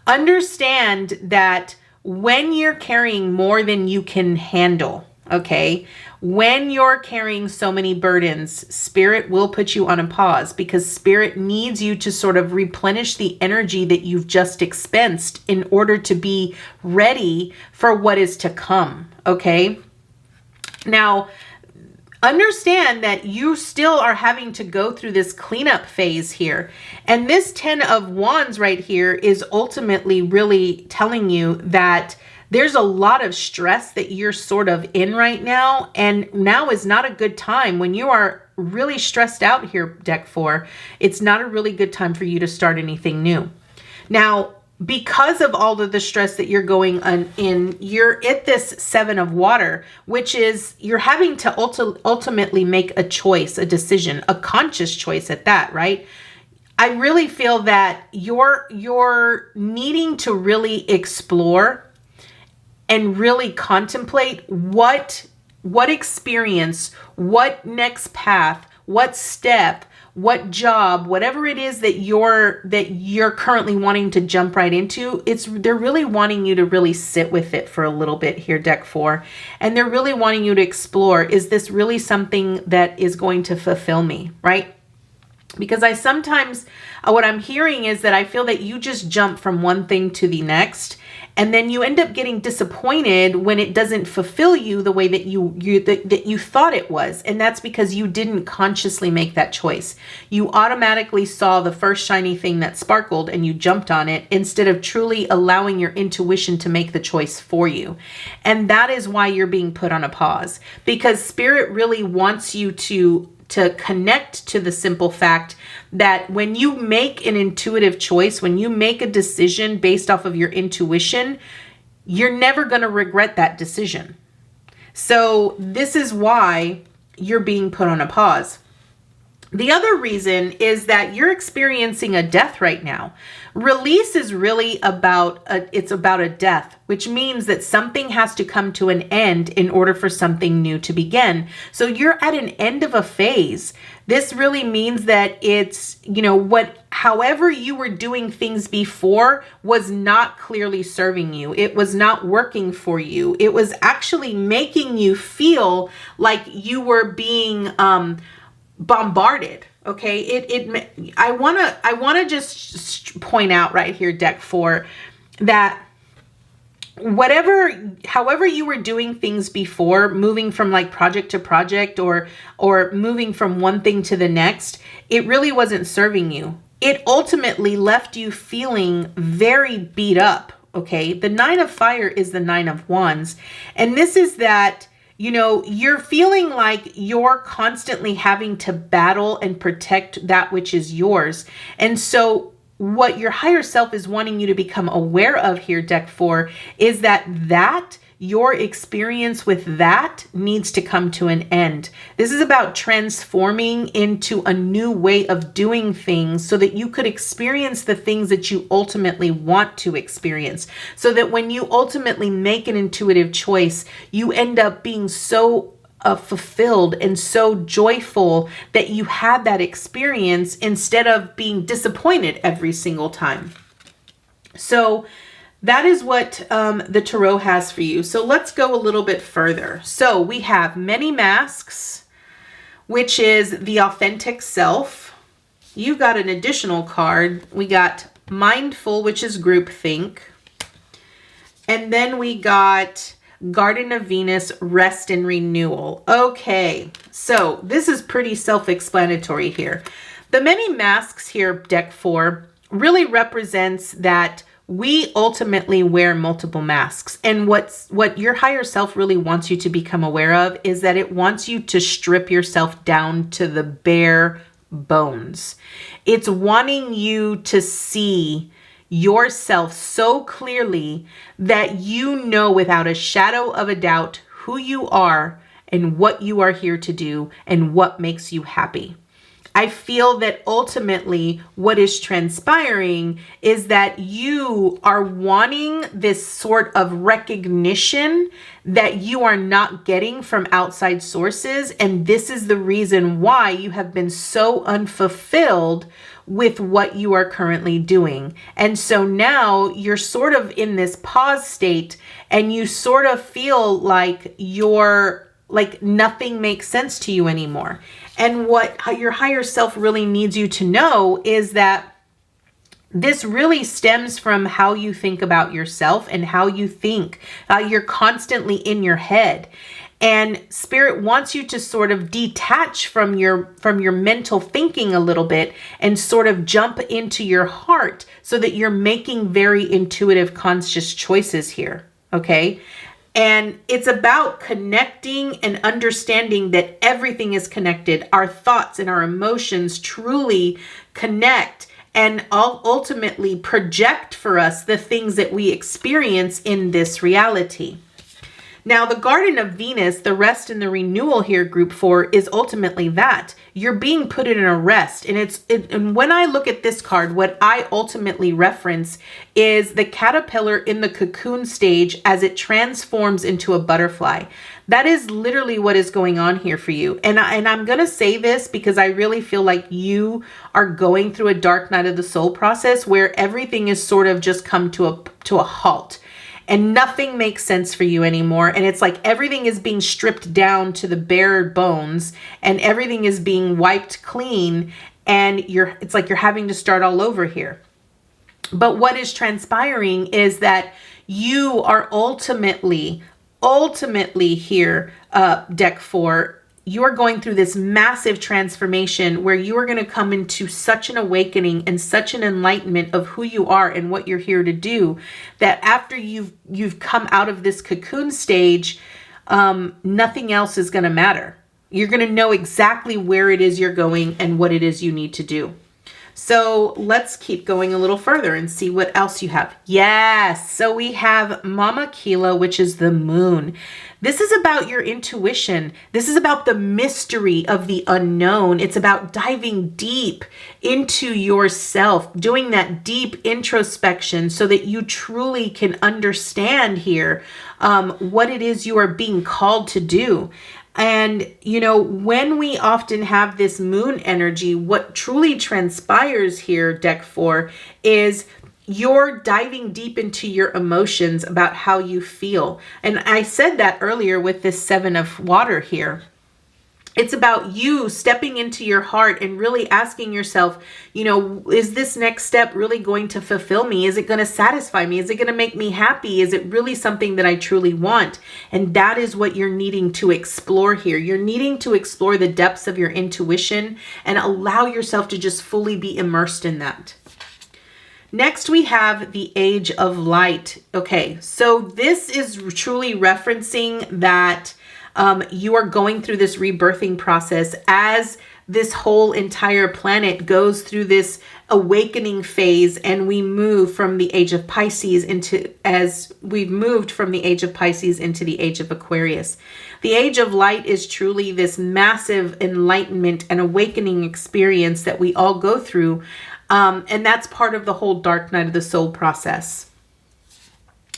Understand that when you're carrying more than you can handle, okay, when you're carrying so many burdens, Spirit will put you on a pause, because Spirit needs you to sort of replenish the energy that you've just expensed in order to be ready for what is to come, okay? Now, understand that you still are having to go through this cleanup phase here. And this 10 of wands right here is ultimately really telling you that there's a lot of stress that you're sort of in right now. And now is not a good time when you are really stressed out here, deck 4. It's not a really good time for you to start anything new. Now, because of all of the stress that you're going in, you're at this 7 of water, which is you're having to ultimately make a choice, a decision, a conscious choice at that, right? I really feel that you're needing to really explore and really contemplate what experience, what next path, what step, what job, whatever it is that you're currently wanting to jump right into. They're really wanting you to really sit with it for a little bit here, deck 4. And they're really wanting you to explore, is this really something that is going to fulfill me, right? Because I sometimes, what I'm hearing is that I feel that you just jump from one thing to the next, and then you end up getting disappointed when it doesn't fulfill you the way that you thought it was. And that's because you didn't consciously make that choice. You automatically saw the first shiny thing that sparkled and you jumped on it, instead of truly allowing your intuition to make the choice for you. And that is why you're being put on a pause, because Spirit really wants you to connect to the simple fact that when you make an intuitive choice, when you make a decision based off of your intuition, you're never going to regret that decision. So this is why you're being put on a pause. The other reason is that you're experiencing a death right now. Release is really about a death, which means that something has to come to an end in order for something new to begin. So you're at an end of a phase. This really means that it's, however you were doing things before was not clearly serving you. It was not working for you. It was actually making you feel like you were being bombarded. Okay. I want to just point out right here, deck 4, that however you were doing things before, moving from like project to project, or moving from one thing to the next, it really wasn't serving you. It ultimately left you feeling very beat up. Okay. The 9 of fire is the 9 of wands. And this is that, you're feeling like you're constantly having to battle and protect that which is yours. And so what your higher self is wanting you to become aware of here, deck 4, is that your experience with that needs to come to an end. This is about transforming into a new way of doing things so that you could experience the things that you ultimately want to experience. So that when you ultimately make an intuitive choice, you end up being so fulfilled and so joyful that you had that experience instead of being disappointed every single time. So that is what the Tarot has for you. So let's go a little bit further. So we have many masks. which is the authentic self. You got an additional card. We got mindful, which is groupthink. And then we got Garden of Venus, rest and renewal. Okay, so this is pretty self-explanatory here. The many masks here, deck 4, really represents that we ultimately wear multiple masks. And what your higher self really wants you to become aware of is that it wants you to strip yourself down to the bare bones. It's wanting you to see yourself so clearly that you know without a shadow of a doubt who you are and what you are here to do and what makes you happy. I feel that ultimately what is transpiring is that you are wanting this sort of recognition that you are not getting from outside sources. And this is the reason why you have been so unfulfilled with what you are currently doing. And so now you're sort of in this pause state and you sort of feel like nothing makes sense to you anymore. And what your higher self really needs you to know is that this really stems from how you think about yourself and how you think. You're constantly in your head. And Spirit wants you to sort of detach from your mental thinking a little bit and sort of jump into your heart so that you're making very intuitive, conscious choices here. Okay? And it's about connecting and understanding that everything is connected. Our thoughts and our emotions truly connect and ultimately project for us the things that we experience in this reality. Now, the Garden of Venus, the rest and the renewal here, group 4, is ultimately that. You're being put in a rest. And when I look at this card, what I ultimately reference is the caterpillar in the cocoon stage as it transforms into a butterfly. That is literally what is going on here for you. And I'm going to say this because I really feel like you are going through a dark night of the soul process where everything is sort of just come to a halt. And nothing makes sense for you anymore. And it's like everything is being stripped down to the bare bones and everything is being wiped clean. And it's like you're having to start all over here. But what is transpiring is that you are ultimately here, deck 4, you're going through this massive transformation where you are going to come into such an awakening and such an enlightenment of who you are and what you're here to do, that after you've come out of this cocoon stage, nothing else is going to matter. You're going to know exactly where it is you're going and what it is you need to do. So let's keep going a little further and see what else you have. Yes. So we have Mama Kila, which is the moon. This is about your intuition. This is about the mystery of the unknown. It's about diving deep into yourself, doing that deep introspection so that you truly can understand here what it is you are being called to do. And, when we often have this moon energy, what truly transpires here, deck 4, is you're diving deep into your emotions about how you feel. And I said that earlier with this 7 of water here. It's about you stepping into your heart and really asking yourself, is this next step really going to fulfill me? Is it going to satisfy me? Is it going to make me happy? Is it really something that I truly want? And that is what you're needing to explore here. You're needing to explore the depths of your intuition and allow yourself to just fully be immersed in that. Next, we have the Age of Light. Okay, so this is truly referencing that you are going through this rebirthing process as this whole entire planet goes through this awakening phase, and we move from the age of Pisces into the age of Aquarius. The Age of Light is truly this massive enlightenment and awakening experience that we all go through. And that's part of the whole dark night of the soul process.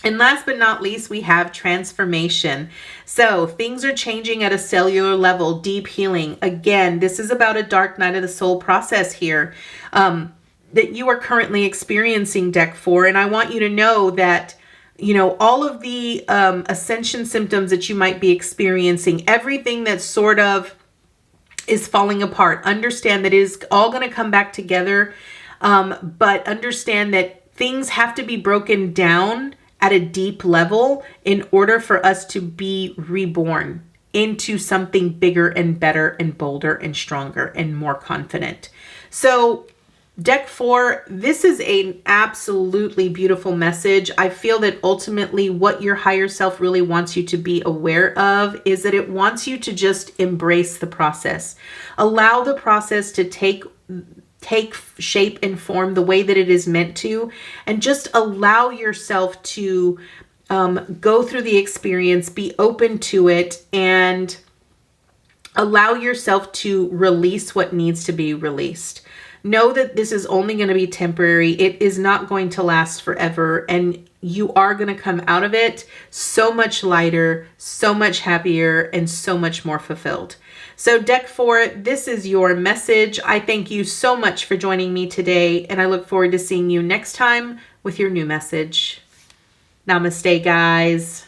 And last but not least, we have transformation. So things are changing at a cellular level, deep healing. Again, this is about a dark night of the soul process here that you are currently experiencing, deck 4. And I want you to know that, all of the ascension symptoms that you might be experiencing, everything that's sort of is falling apart. Understand that it is all going to come back together, but understand that things have to be broken down at a deep level in order for us to be reborn into something bigger and better and bolder and stronger and more confident. So Deck 4, this is an absolutely beautiful message. I feel that ultimately what your higher self really wants you to be aware of is that it wants you to just embrace the process. Allow the process to take shape and form the way that it is meant to, and just allow yourself to go through the experience, be open to it, and allow yourself to release what needs to be released. Know that this is only going to be temporary. It is not going to last forever. And you are going to come out of it so much lighter, so much happier, and so much more fulfilled. So Deck 4, this is your message. I thank you so much for joining me today, and I look forward to seeing you next time with your new message. Namaste, guys.